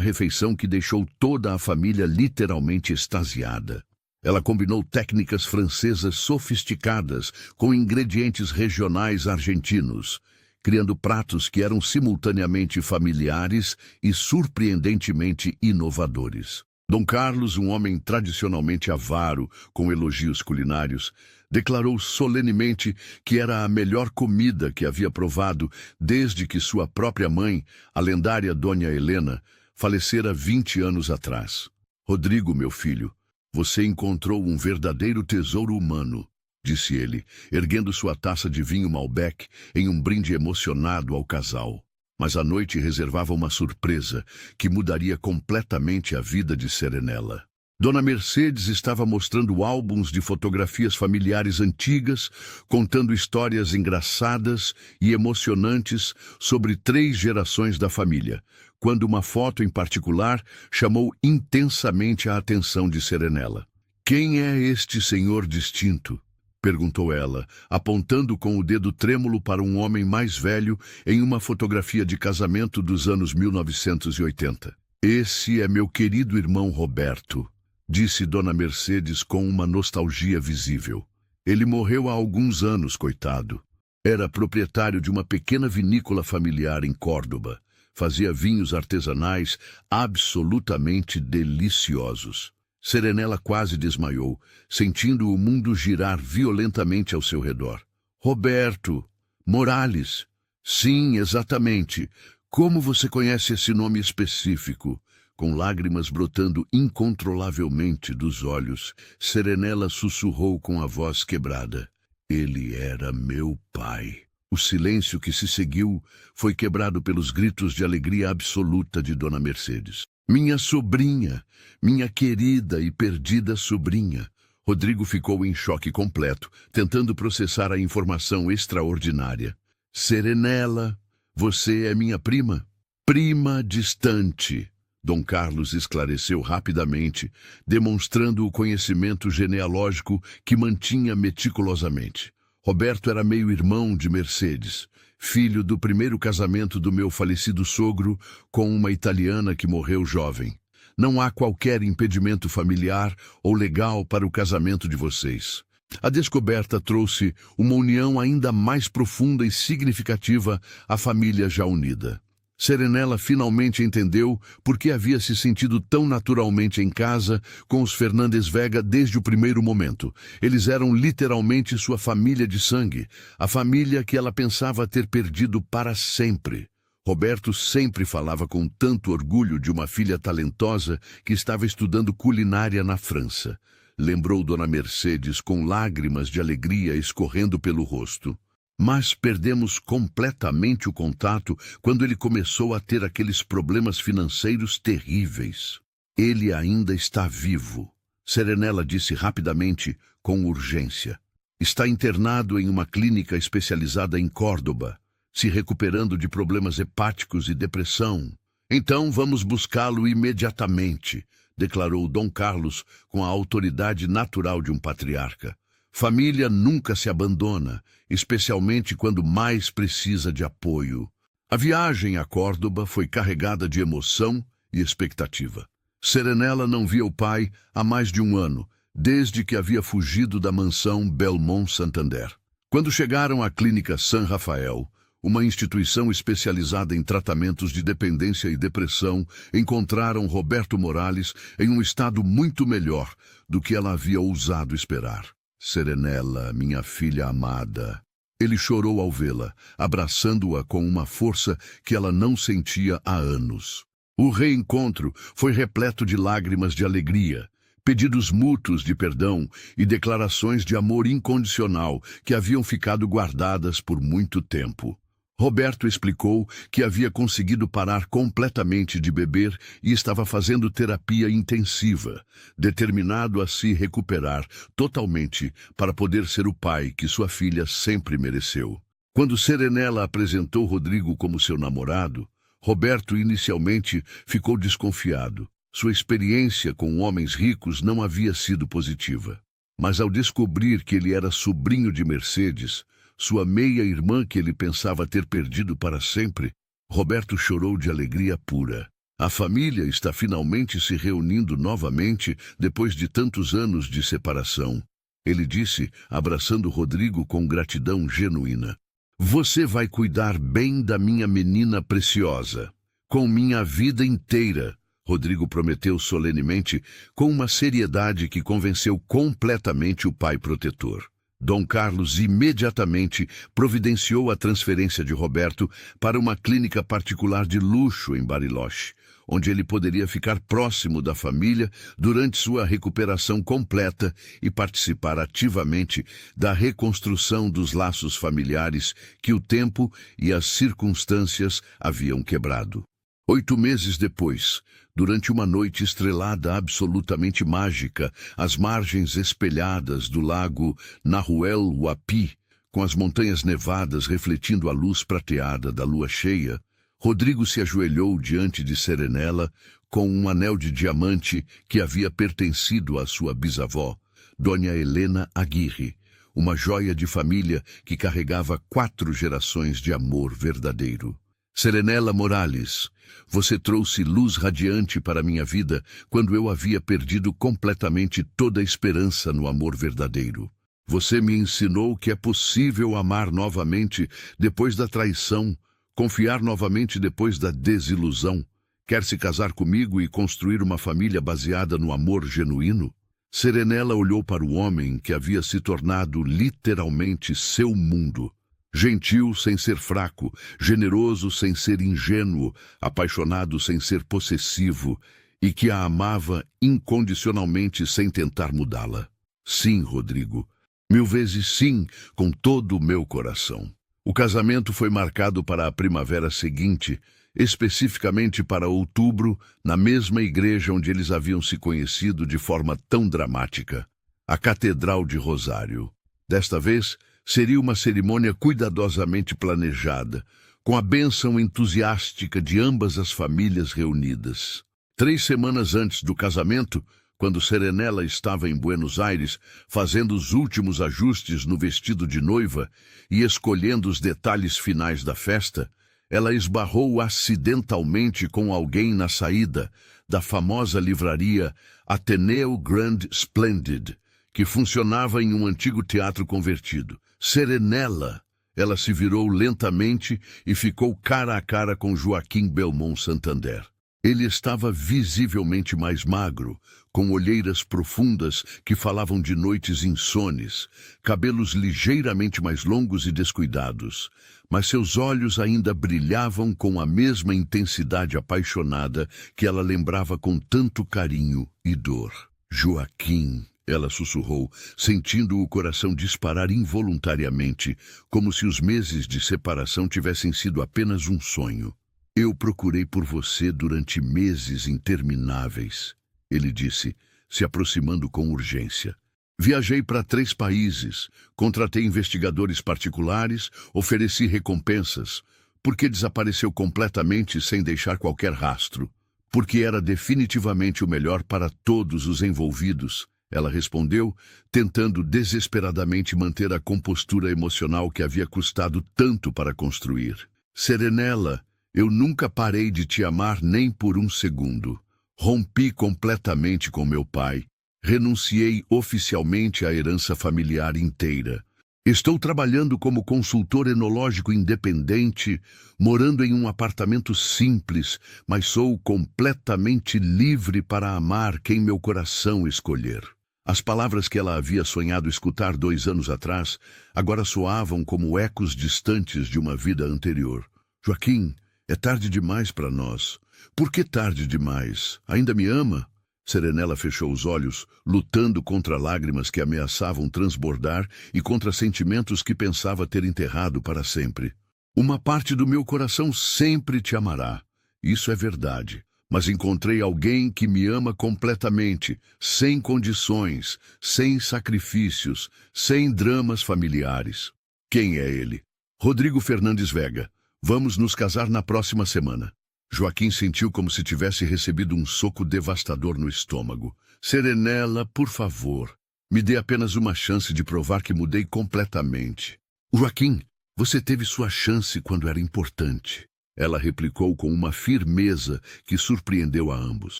refeição que deixou toda a família literalmente extasiada. Ela combinou técnicas francesas sofisticadas com ingredientes regionais argentinos, criando pratos que eram simultaneamente familiares e surpreendentemente inovadores. Dom Carlos, um homem tradicionalmente avaro com elogios culinários, declarou solenemente que era a melhor comida que havia provado desde que sua própria mãe, a lendária Dona Helena, falecera 20 anos atrás. Rodrigo, meu filho, você encontrou um verdadeiro tesouro humano, disse ele, erguendo sua taça de vinho Malbec em um brinde emocionado ao casal. Mas a noite reservava uma surpresa que mudaria completamente a vida de Serenela. Dona Mercedes estava mostrando álbuns de fotografias familiares antigas, contando histórias engraçadas e emocionantes sobre 3 gerações da família, quando uma foto em particular chamou intensamente a atenção de Serenela. Quem é este senhor distinto? Perguntou ela, apontando com o dedo trêmulo para um homem mais velho em uma fotografia de casamento dos anos 1980. Esse é meu querido irmão Roberto, disse Dona Mercedes com uma nostalgia visível. Ele morreu há alguns anos, coitado. Era proprietário de uma pequena vinícola familiar em Córdoba. Fazia vinhos artesanais absolutamente deliciosos. Serenela quase desmaiou, sentindo o mundo girar violentamente ao seu redor. Roberto Morales. Sim, exatamente. Como você conhece esse nome específico? Com lágrimas brotando incontrolavelmente dos olhos, Serenela sussurrou com a voz quebrada. Ele era meu pai. O silêncio que se seguiu foi quebrado pelos gritos de alegria absoluta de Dona Mercedes. Minha sobrinha, minha querida e perdida sobrinha. Rodrigo ficou em choque completo, tentando processar a informação extraordinária. Serenela, você é minha prima? Prima distante. Dom Carlos esclareceu rapidamente, demonstrando o conhecimento genealógico que mantinha meticulosamente. Roberto era meio-irmão de Mercedes, filho do primeiro casamento do meu falecido sogro com uma italiana que morreu jovem. Não há qualquer impedimento familiar ou legal para o casamento de vocês. A descoberta trouxe uma união ainda mais profunda e significativa à família já unida. Serenella finalmente entendeu por que havia se sentido tão naturalmente em casa com os Fernandes Vega desde o primeiro momento. Eles eram literalmente sua família de sangue, a família que ela pensava ter perdido para sempre. Roberto sempre falava com tanto orgulho de uma filha talentosa que estava estudando culinária na França. Lembrou Dona Mercedes com lágrimas de alegria escorrendo pelo rosto. Mas perdemos completamente o contato quando ele começou a ter aqueles problemas financeiros terríveis. Ele ainda está vivo, Serenella disse rapidamente, com urgência. Está internado em uma clínica especializada em Córdoba, se recuperando de problemas hepáticos e depressão. Então vamos buscá-lo imediatamente, declarou Dom Carlos com a autoridade natural de um patriarca. Família nunca se abandona, especialmente quando mais precisa de apoio. A viagem a Córdoba foi carregada de emoção e expectativa. Serenella não via o pai há mais de um ano, desde que havia fugido da mansão Belmont Santander. Quando chegaram à clínica San Rafael, uma instituição especializada em tratamentos de dependência e depressão, encontraram Roberto Morales em um estado muito melhor do que ela havia ousado esperar. Serenella, minha filha amada. Ele chorou ao vê-la, abraçando-a com uma força que ela não sentia há anos. O reencontro foi repleto de lágrimas de alegria, pedidos mútuos de perdão e declarações de amor incondicional que haviam ficado guardadas por muito tempo. Roberto explicou que havia conseguido parar completamente de beber e estava fazendo terapia intensiva, determinado a se recuperar totalmente para poder ser o pai que sua filha sempre mereceu. Quando Serenella apresentou Rodrigo como seu namorado, Roberto inicialmente ficou desconfiado. Sua experiência com homens ricos não havia sido positiva. Mas ao descobrir que ele era sobrinho de Mercedes, sua meia-irmã que ele pensava ter perdido para sempre, Roberto chorou de alegria pura. A família está finalmente se reunindo novamente depois de tantos anos de separação. Ele disse, abraçando Rodrigo com gratidão genuína. Você vai cuidar bem da minha menina preciosa, com minha vida inteira, Rodrigo prometeu solenemente, com uma seriedade que convenceu completamente o pai protetor. Dom Carlos imediatamente providenciou a transferência de Roberto para uma clínica particular de luxo em Bariloche, onde ele poderia ficar próximo da família durante sua recuperação completa e participar ativamente da reconstrução dos laços familiares que o tempo e as circunstâncias haviam quebrado. 8 meses depois, durante uma noite estrelada absolutamente mágica, às margens espelhadas do lago Nahuel Huapi, com as montanhas nevadas refletindo a luz prateada da lua cheia, Rodrigo se ajoelhou diante de Serenella com um anel de diamante que havia pertencido à sua bisavó, Dona Helena Aguirre, uma joia de família que carregava 4 gerações de amor verdadeiro. Serenella Morales, você trouxe luz radiante para minha vida quando eu havia perdido completamente toda a esperança no amor verdadeiro. Você me ensinou que é possível amar novamente depois da traição, confiar novamente depois da desilusão. Quer se casar comigo e construir uma família baseada no amor genuíno? Serenella olhou para o homem que havia se tornado literalmente seu mundo. Gentil sem ser fraco, generoso sem ser ingênuo, apaixonado sem ser possessivo, e que a amava incondicionalmente sem tentar mudá-la. Sim, Rodrigo, 1000 vezes sim, com todo o meu coração. O casamento foi marcado para a primavera seguinte, especificamente para outubro, na mesma igreja onde eles haviam se conhecido de forma tão dramática, a Catedral de Rosário. Desta vez, seria uma cerimônia cuidadosamente planejada, com a bênção entusiástica de ambas as famílias reunidas. 3 semanas antes do casamento, quando Serenella estava em Buenos Aires, fazendo os últimos ajustes no vestido de noiva e escolhendo os detalhes finais da festa, ela esbarrou acidentalmente com alguém na saída, da famosa livraria Ateneu Grand Splendid, que funcionava em um antigo teatro convertido. Serenela! Ela se virou lentamente e ficou cara a cara com Joaquim Belmont Santander. Ele estava visivelmente mais magro, com olheiras profundas que falavam de noites insones, cabelos ligeiramente mais longos e descuidados, mas seus olhos ainda brilhavam com a mesma intensidade apaixonada que ela lembrava com tanto carinho e dor. Joaquim, ela sussurrou, sentindo o coração disparar involuntariamente, como se os meses de separação tivessem sido apenas um sonho. Eu procurei por você durante meses intermináveis, ele disse, se aproximando com urgência. Viajei para 3 países, contratei investigadores particulares, ofereci recompensas. Por que desapareceu completamente sem deixar qualquer rastro? Porque era definitivamente o melhor para todos os envolvidos, ela respondeu, tentando desesperadamente manter a compostura emocional que havia custado tanto para construir. Serenela, eu nunca parei de te amar nem por um segundo. Rompi completamente com meu pai. Renunciei oficialmente à herança familiar inteira. Estou trabalhando como consultor enológico independente, morando em um apartamento simples, mas sou completamente livre para amar quem meu coração escolher. As palavras que ela havia sonhado escutar 2 anos atrás agora soavam como ecos distantes de uma vida anterior. Joaquim, é tarde demais para nós. Por que tarde demais? Ainda me ama? Serenela fechou os olhos, lutando contra lágrimas que ameaçavam transbordar e contra sentimentos que pensava ter enterrado para sempre. Uma parte do meu coração sempre te amará. Isso é verdade. Mas encontrei alguém que me ama completamente, sem condições, sem sacrifícios, sem dramas familiares. Quem é ele? Rodrigo Fernandes Vega. Vamos nos casar na próxima semana. Joaquim sentiu como se tivesse recebido um soco devastador no estômago. Serenela, por favor, me dê apenas uma chance de provar que mudei completamente. Joaquim, você teve sua chance quando era importante. Ela replicou com uma firmeza que surpreendeu a ambos.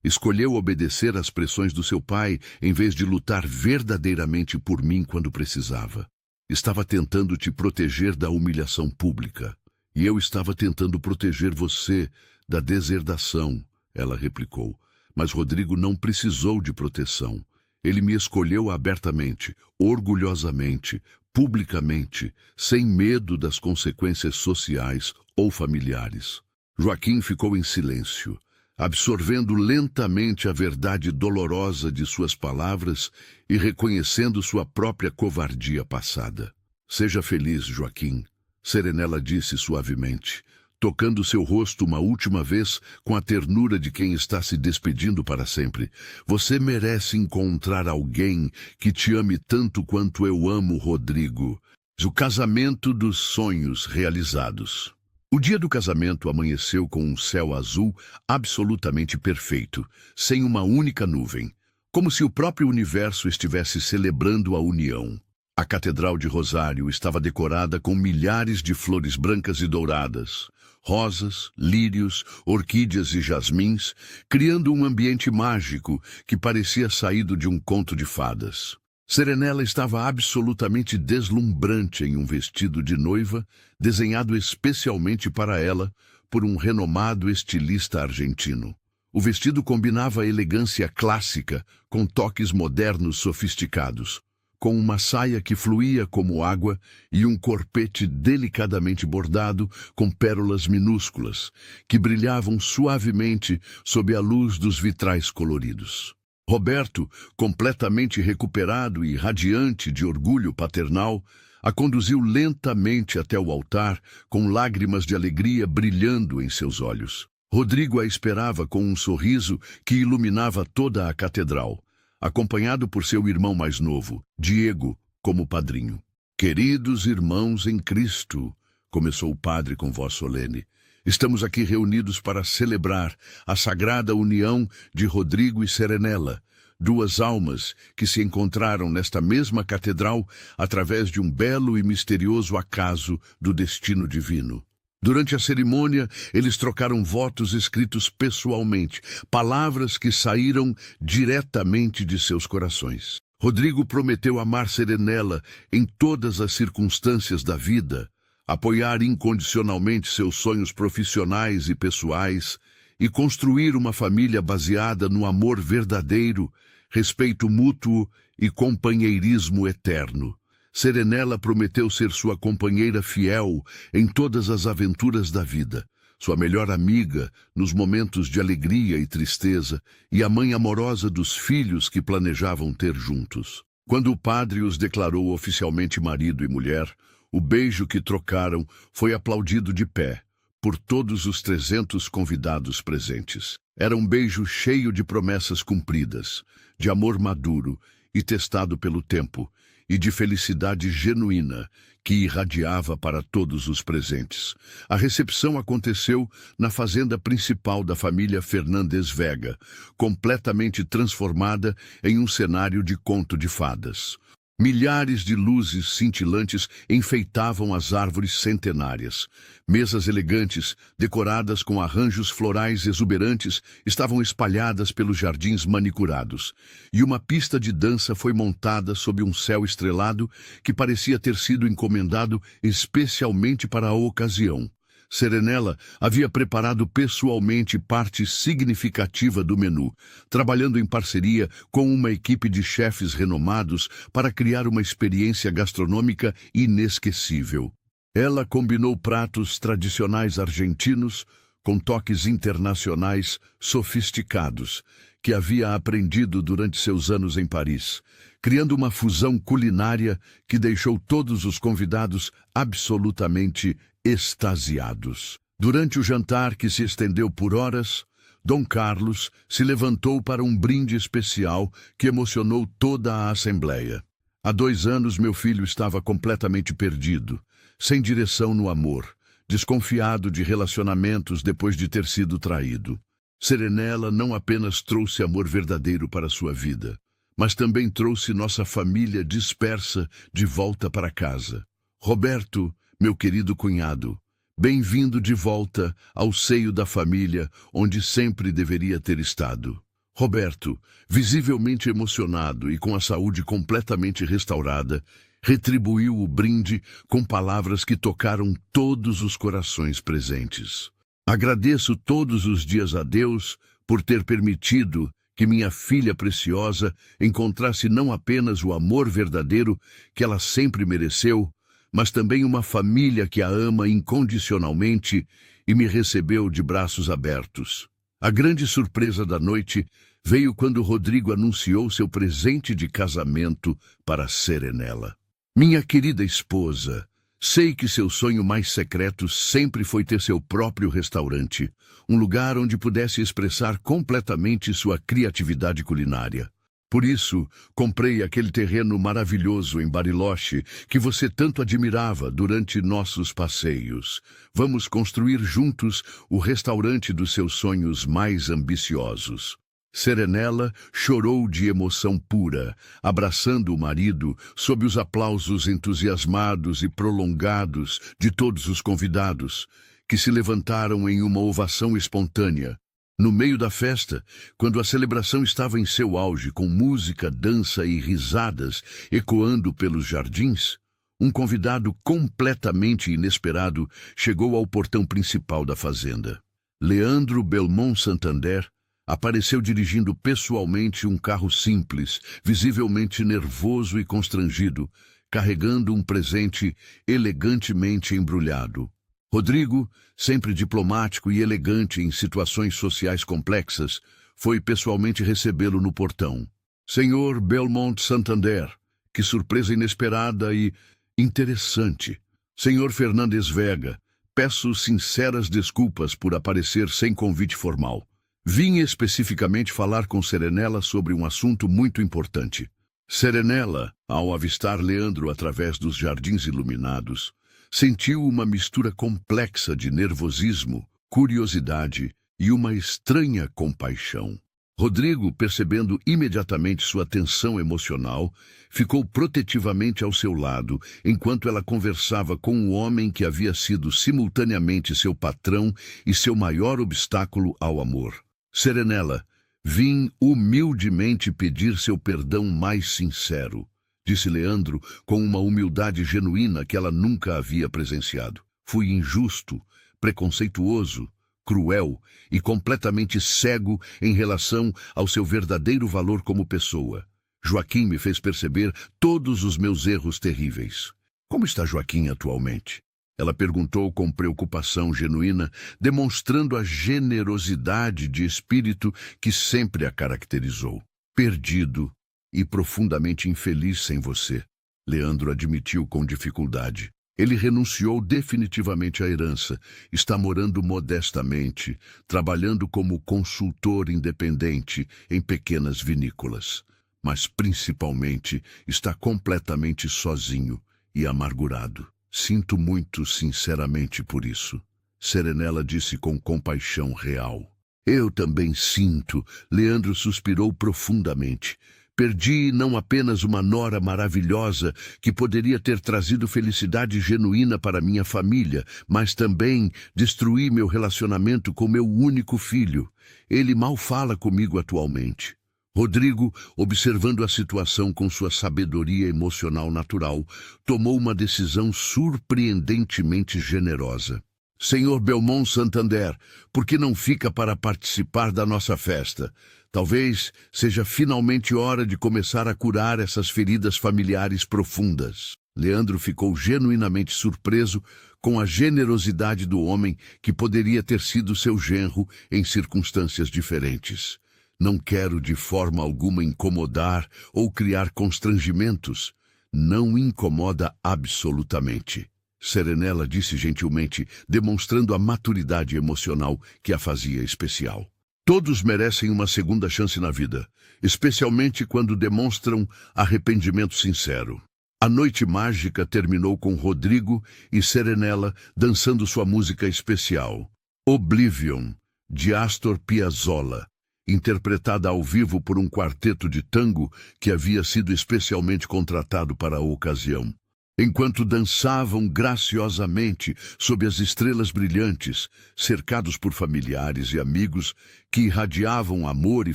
Escolheu obedecer às pressões do seu pai em vez de lutar verdadeiramente por mim quando precisava. Estava tentando te proteger da humilhação pública. E eu estava tentando proteger você da deserdação, ela replicou. Mas Rodrigo não precisou de proteção. Ele me escolheu abertamente, orgulhosamente, publicamente, sem medo das consequências sociais ou familiares. Joaquim ficou em silêncio, absorvendo lentamente a verdade dolorosa de suas palavras e reconhecendo sua própria covardia passada. Seja feliz, Joaquim. Serenela disse suavemente, tocando seu rosto uma última vez com a ternura de quem está se despedindo para sempre. Você merece encontrar alguém que te ame tanto quanto eu amo Rodrigo. O casamento dos sonhos realizados. O dia do casamento amanheceu com um céu azul absolutamente perfeito, sem uma única nuvem, como se o próprio universo estivesse celebrando a união. A Catedral de Rosário estava decorada com milhares de flores brancas e douradas, rosas, lírios, orquídeas e jasmins, criando um ambiente mágico que parecia saído de um conto de fadas. Serenela estava absolutamente deslumbrante em um vestido de noiva, desenhado especialmente para ela por um renomado estilista argentino. O vestido combinava a elegância clássica com toques modernos sofisticados, com uma saia que fluía como água e um corpete delicadamente bordado com pérolas minúsculas, que brilhavam suavemente sob a luz dos vitrais coloridos. Roberto, completamente recuperado e radiante de orgulho paternal, a conduziu lentamente até o altar, com lágrimas de alegria brilhando em seus olhos. Rodrigo a esperava com um sorriso que iluminava toda a catedral, acompanhado por seu irmão mais novo, Diego, como padrinho. Queridos irmãos em Cristo, começou o padre com voz solene, estamos aqui reunidos para celebrar a sagrada união de Rodrigo e Serenela, 2 almas que se encontraram nesta mesma catedral através de um belo e misterioso acaso do destino divino. Durante a cerimônia, eles trocaram votos escritos pessoalmente, palavras que saíram diretamente de seus corações. Rodrigo prometeu amar Serenela em todas as circunstâncias da vida, apoiar incondicionalmente seus sonhos profissionais e pessoais e construir uma família baseada no amor verdadeiro, respeito mútuo e companheirismo eterno. Serenela prometeu ser sua companheira fiel em todas as aventuras da vida, sua melhor amiga nos momentos de alegria e tristeza e a mãe amorosa dos filhos que planejavam ter juntos. Quando o padre os declarou oficialmente marido e mulher, o beijo que trocaram foi aplaudido de pé por todos os 300 convidados presentes. Era um beijo cheio de promessas cumpridas, de amor maduro e testado pelo tempo, e de felicidade genuína que irradiava para todos os presentes. A recepção aconteceu na fazenda principal da família Fernandes Vega, completamente transformada em um cenário de conto de fadas. Milhares de luzes cintilantes enfeitavam as árvores centenárias. Mesas elegantes, decoradas com arranjos florais exuberantes, estavam espalhadas pelos jardins manicurados. E uma pista de dança foi montada sob um céu estrelado que parecia ter sido encomendado especialmente para a ocasião. Serenela havia preparado pessoalmente parte significativa do menu, trabalhando em parceria com uma equipe de chefes renomados para criar uma experiência gastronômica inesquecível. Ela combinou pratos tradicionais argentinos com toques internacionais sofisticados, que havia aprendido durante seus anos em Paris, criando uma fusão culinária que deixou todos os convidados absolutamente extasiados. Durante o jantar, que se estendeu por horas, Dom Carlos se levantou para um brinde especial que emocionou toda a assembleia. Há 2 anos meu filho estava completamente perdido, sem direção no amor, desconfiado de relacionamentos depois de ter sido traído. Serenela não apenas trouxe amor verdadeiro para sua vida, mas também trouxe nossa família dispersa de volta para casa. Roberto, meu querido cunhado, bem-vindo de volta ao seio da família onde sempre deveria ter estado. Roberto, visivelmente emocionado e com a saúde completamente restaurada, retribuiu o brinde com palavras que tocaram todos os corações presentes. Agradeço todos os dias a Deus por ter permitido que minha filha preciosa encontrasse não apenas o amor verdadeiro que ela sempre mereceu, mas também uma família que a ama incondicionalmente e me recebeu de braços abertos. A grande surpresa da noite veio quando Rodrigo anunciou seu presente de casamento para Serenela. Minha querida esposa, sei que seu sonho mais secreto sempre foi ter seu próprio restaurante, um lugar onde pudesse expressar completamente sua criatividade culinária. Por isso, comprei aquele terreno maravilhoso em Bariloche que você tanto admirava durante nossos passeios. Vamos construir juntos o restaurante dos seus sonhos mais ambiciosos. Serenela chorou de emoção pura, abraçando o marido sob os aplausos entusiasmados e prolongados de todos os convidados, que se levantaram em uma ovação espontânea. No meio da festa, quando a celebração estava em seu auge, com música, dança e risadas ecoando pelos jardins, um convidado completamente inesperado chegou ao portão principal da fazenda. Leandro Belmont Santander apareceu dirigindo pessoalmente um carro simples, visivelmente nervoso e constrangido, carregando um presente elegantemente embrulhado. Rodrigo, sempre diplomático e elegante em situações sociais complexas, foi pessoalmente recebê-lo no portão. Senhor Belmont Santander, que surpresa inesperada e interessante. Senhor Fernandes Vega, peço sinceras desculpas por aparecer sem convite formal. Vim especificamente falar com Serenela sobre um assunto muito importante. Serenela, ao avistar Leandro através dos jardins iluminados, sentiu uma mistura complexa de nervosismo, curiosidade e uma estranha compaixão. Rodrigo, percebendo imediatamente sua tensão emocional, ficou protetivamente ao seu lado, enquanto ela conversava com o homem que havia sido simultaneamente seu patrão e seu maior obstáculo ao amor. Serenela, vim humildemente pedir seu perdão mais sincero, disse Leandro com uma humildade genuína que ela nunca havia presenciado. Fui injusto, preconceituoso, cruel e completamente cego em relação ao seu verdadeiro valor como pessoa. Joaquim me fez perceber todos os meus erros terríveis. Como está Joaquim atualmente? Ela perguntou com preocupação genuína, demonstrando a generosidade de espírito que sempre a caracterizou. Perdido e profundamente infeliz sem você, Leandro admitiu com dificuldade. Ele renunciou definitivamente à herança, está morando modestamente, trabalhando como consultor independente em pequenas vinícolas. Mas, principalmente, está completamente sozinho e amargurado. Sinto muito sinceramente por isso. Serenela disse com compaixão real. Eu também sinto, Leandro suspirou profundamente. Perdi não apenas uma nora maravilhosa que poderia ter trazido felicidade genuína para minha família, mas também destruí meu relacionamento com meu único filho. Ele mal fala comigo atualmente. Rodrigo, observando a situação com sua sabedoria emocional natural, tomou uma decisão surpreendentemente generosa. Senhor Belmont Santander, por que não fica para participar da nossa festa? Talvez seja finalmente hora de começar a curar essas feridas familiares profundas. Leandro ficou genuinamente surpreso com a generosidade do homem que poderia ter sido seu genro em circunstâncias diferentes. Não quero de forma alguma incomodar ou criar constrangimentos. Não incomoda absolutamente. Serenela disse gentilmente, demonstrando a maturidade emocional que a fazia especial. Todos merecem uma segunda chance na vida, especialmente quando demonstram arrependimento sincero. A noite mágica terminou com Rodrigo e Serenela dançando sua música especial, Oblivion, de Astor Piazzolla, interpretada ao vivo por um quarteto de tango que havia sido especialmente contratado para a ocasião. Enquanto dançavam graciosamente sob as estrelas brilhantes, cercados por familiares e amigos que irradiavam amor e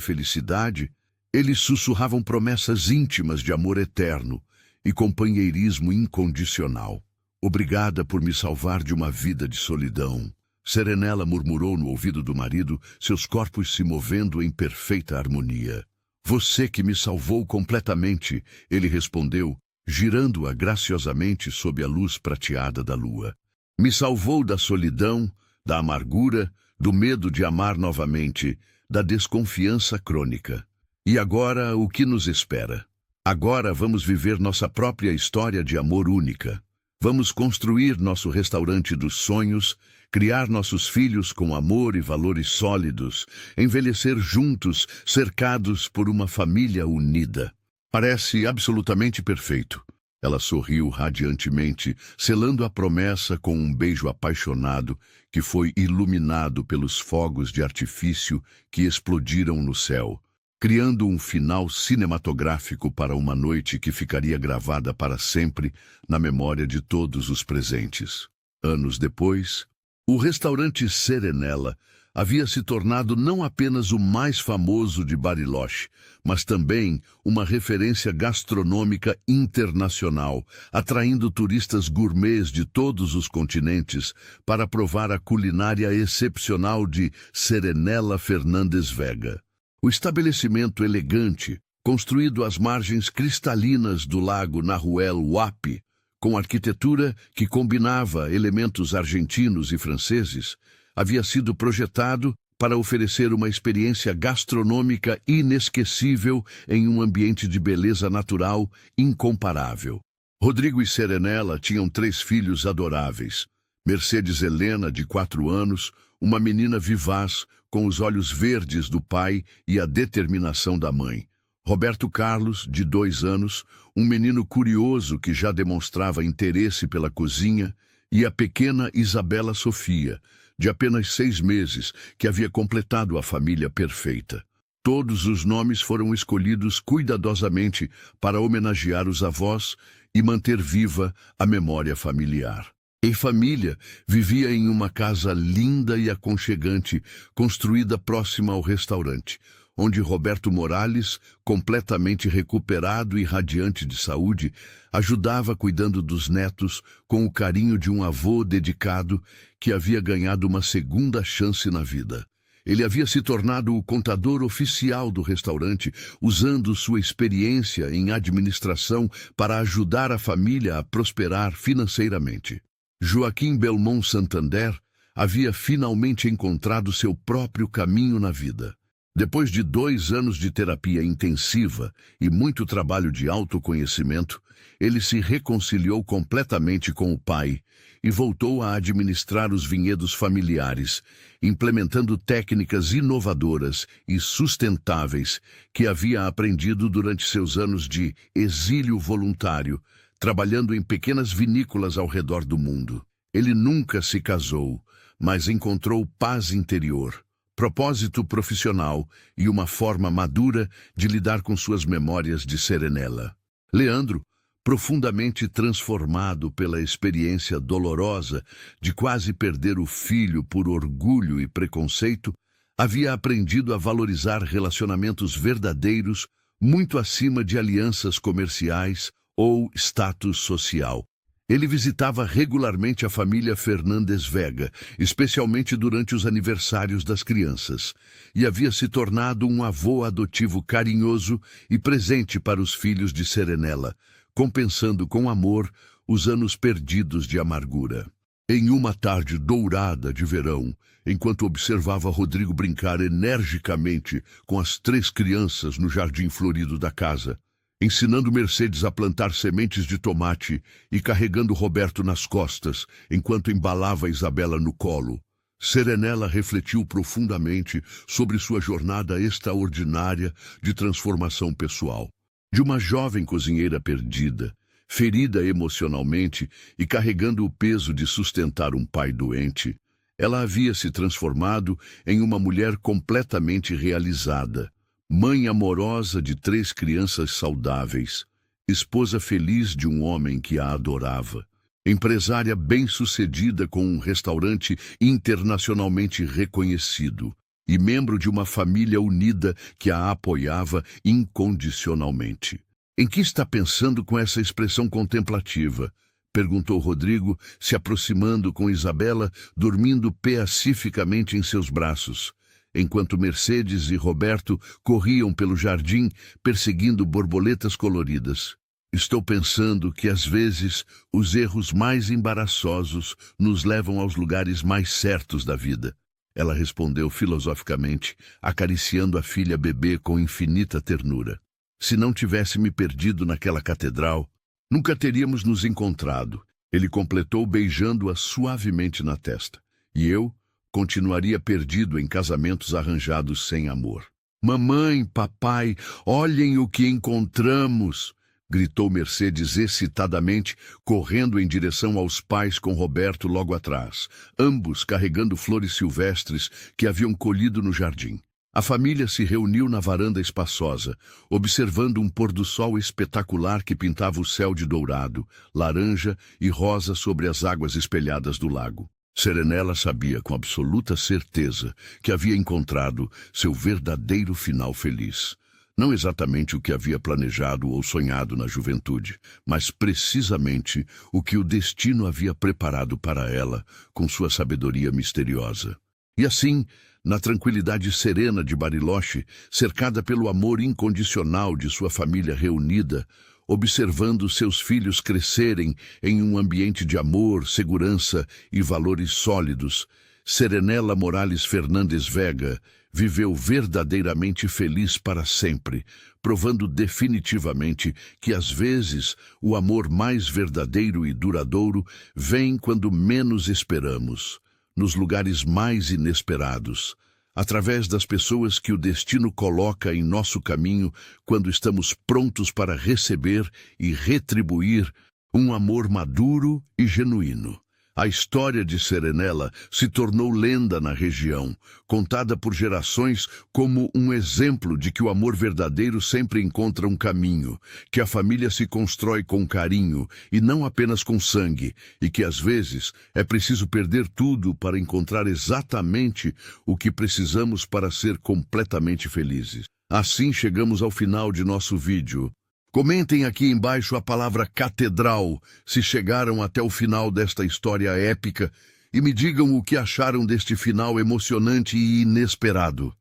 felicidade, eles sussurravam promessas íntimas de amor eterno e companheirismo incondicional. Obrigada por me salvar de uma vida de solidão. Serenela murmurou no ouvido do marido, seus corpos se movendo em perfeita harmonia. Você que me salvou completamente, ele respondeu, girando-a graciosamente sob a luz prateada da lua. Me salvou da solidão, da amargura, do medo de amar novamente, da desconfiança crônica. E agora, o que nos espera? Agora vamos viver nossa própria história de amor única. Vamos construir nosso restaurante dos sonhos, criar nossos filhos com amor e valores sólidos, envelhecer juntos, cercados por uma família unida. Parece absolutamente perfeito. Ela sorriu radiantemente, selando a promessa com um beijo apaixonado que foi iluminado pelos fogos de artifício que explodiram no céu, criando um final cinematográfico para uma noite que ficaria gravada para sempre na memória de todos os presentes. Anos depois, o restaurante Serenela havia se tornado não apenas o mais famoso de Bariloche, mas também uma referência gastronômica internacional, atraindo turistas gourmets de todos os continentes para provar a culinária excepcional de Serenela Fernandes Vega. O estabelecimento elegante, construído às margens cristalinas do lago Nahuel Huapi, com arquitetura que combinava elementos argentinos e franceses, havia sido projetado para oferecer uma experiência gastronômica inesquecível em um ambiente de beleza natural incomparável. Rodrigo e Serenela tinham 3 filhos adoráveis. Mercedes Helena, de 4 anos, uma menina vivaz, com os olhos verdes do pai e a determinação da mãe. Roberto Carlos, de 2 anos, um menino curioso que já demonstrava interesse pela cozinha, e a pequena Isabela Sofia, de apenas 6 meses, que havia completado a família perfeita. Todos os nomes foram escolhidos cuidadosamente para homenagear os avós e manter viva a memória familiar. A família vivia em uma casa linda e aconchegante, construída próxima ao restaurante, onde Roberto Morales, completamente recuperado e radiante de saúde, ajudava cuidando dos netos com o carinho de um avô dedicado que havia ganhado uma segunda chance na vida. Ele havia se tornado o contador oficial do restaurante, usando sua experiência em administração para ajudar a família a prosperar financeiramente. Joaquim Belmont Santander havia finalmente encontrado seu próprio caminho na vida. Depois de 2 anos de terapia intensiva e muito trabalho de autoconhecimento, ele se reconciliou completamente com o pai e voltou a administrar os vinhedos familiares, implementando técnicas inovadoras e sustentáveis que havia aprendido durante seus anos de exílio voluntário, trabalhando em pequenas vinícolas ao redor do mundo. Ele nunca se casou, mas encontrou paz interior, propósito profissional e uma forma madura de lidar com suas memórias de Serenela. Leandro, profundamente transformado pela experiência dolorosa de quase perder o filho por orgulho e preconceito, havia aprendido a valorizar relacionamentos verdadeiros muito acima de alianças comerciais ou status social. Ele visitava regularmente a família Fernandes Vega, especialmente durante os aniversários das crianças, e havia se tornado um avô adotivo carinhoso e presente para os filhos de Serenela, compensando com amor os anos perdidos de amargura. Em uma tarde dourada de verão, enquanto observava Rodrigo brincar energicamente com as 3 crianças no jardim florido da casa, ensinando Mercedes a plantar sementes de tomate e carregando Roberto nas costas, enquanto embalava Isabela no colo, Serenela refletiu profundamente sobre sua jornada extraordinária de transformação pessoal. De uma jovem cozinheira perdida, ferida emocionalmente e carregando o peso de sustentar um pai doente, ela havia se transformado em uma mulher completamente realizada, mãe amorosa de 3 crianças saudáveis, esposa feliz de um homem que a adorava, empresária bem-sucedida com um restaurante internacionalmente reconhecido e membro de uma família unida que a apoiava incondicionalmente. "Em que está pensando com essa expressão contemplativa?" perguntou Rodrigo, se aproximando com Isabela, dormindo pacificamente em seus braços, enquanto Mercedes e Roberto corriam pelo jardim perseguindo borboletas coloridas. "Estou pensando que, às vezes, os erros mais embaraçosos nos levam aos lugares mais certos da vida." Ela respondeu filosoficamente, acariciando a filha bebê com infinita ternura. "Se não tivesse me perdido naquela catedral, nunca teríamos nos encontrado." Ele completou beijando-a suavemente na testa. "E eu continuaria perdido em casamentos arranjados sem amor." "Mamãe, papai, olhem o que encontramos!" gritou Mercedes excitadamente, correndo em direção aos pais com Roberto logo atrás, ambos carregando flores silvestres que haviam colhido no jardim. A família se reuniu na varanda espaçosa, observando um pôr-do-sol espetacular que pintava o céu de dourado, laranja e rosa sobre as águas espelhadas do lago. Serenela sabia com absoluta certeza que havia encontrado seu verdadeiro final feliz. Não exatamente o que havia planejado ou sonhado na juventude, mas precisamente o que o destino havia preparado para ela com sua sabedoria misteriosa. E assim, na tranquilidade serena de Bariloche, cercada pelo amor incondicional de sua família reunida, observando seus filhos crescerem em um ambiente de amor, segurança e valores sólidos, Serenela Morales Fernandes Vega viveu verdadeiramente feliz para sempre, provando definitivamente que, às vezes, o amor mais verdadeiro e duradouro vem quando menos esperamos, nos lugares mais inesperados, através das pessoas que o destino coloca em nosso caminho quando estamos prontos para receber e retribuir um amor maduro e genuíno. A história de Serenela se tornou lenda na região, contada por gerações como um exemplo de que o amor verdadeiro sempre encontra um caminho, que a família se constrói com carinho e não apenas com sangue, e que às vezes é preciso perder tudo para encontrar exatamente o que precisamos para ser completamente felizes. Assim chegamos ao final de nosso vídeo. Comentem aqui embaixo a palavra catedral, se chegaram até o final desta história épica, e me digam o que acharam deste final emocionante e inesperado.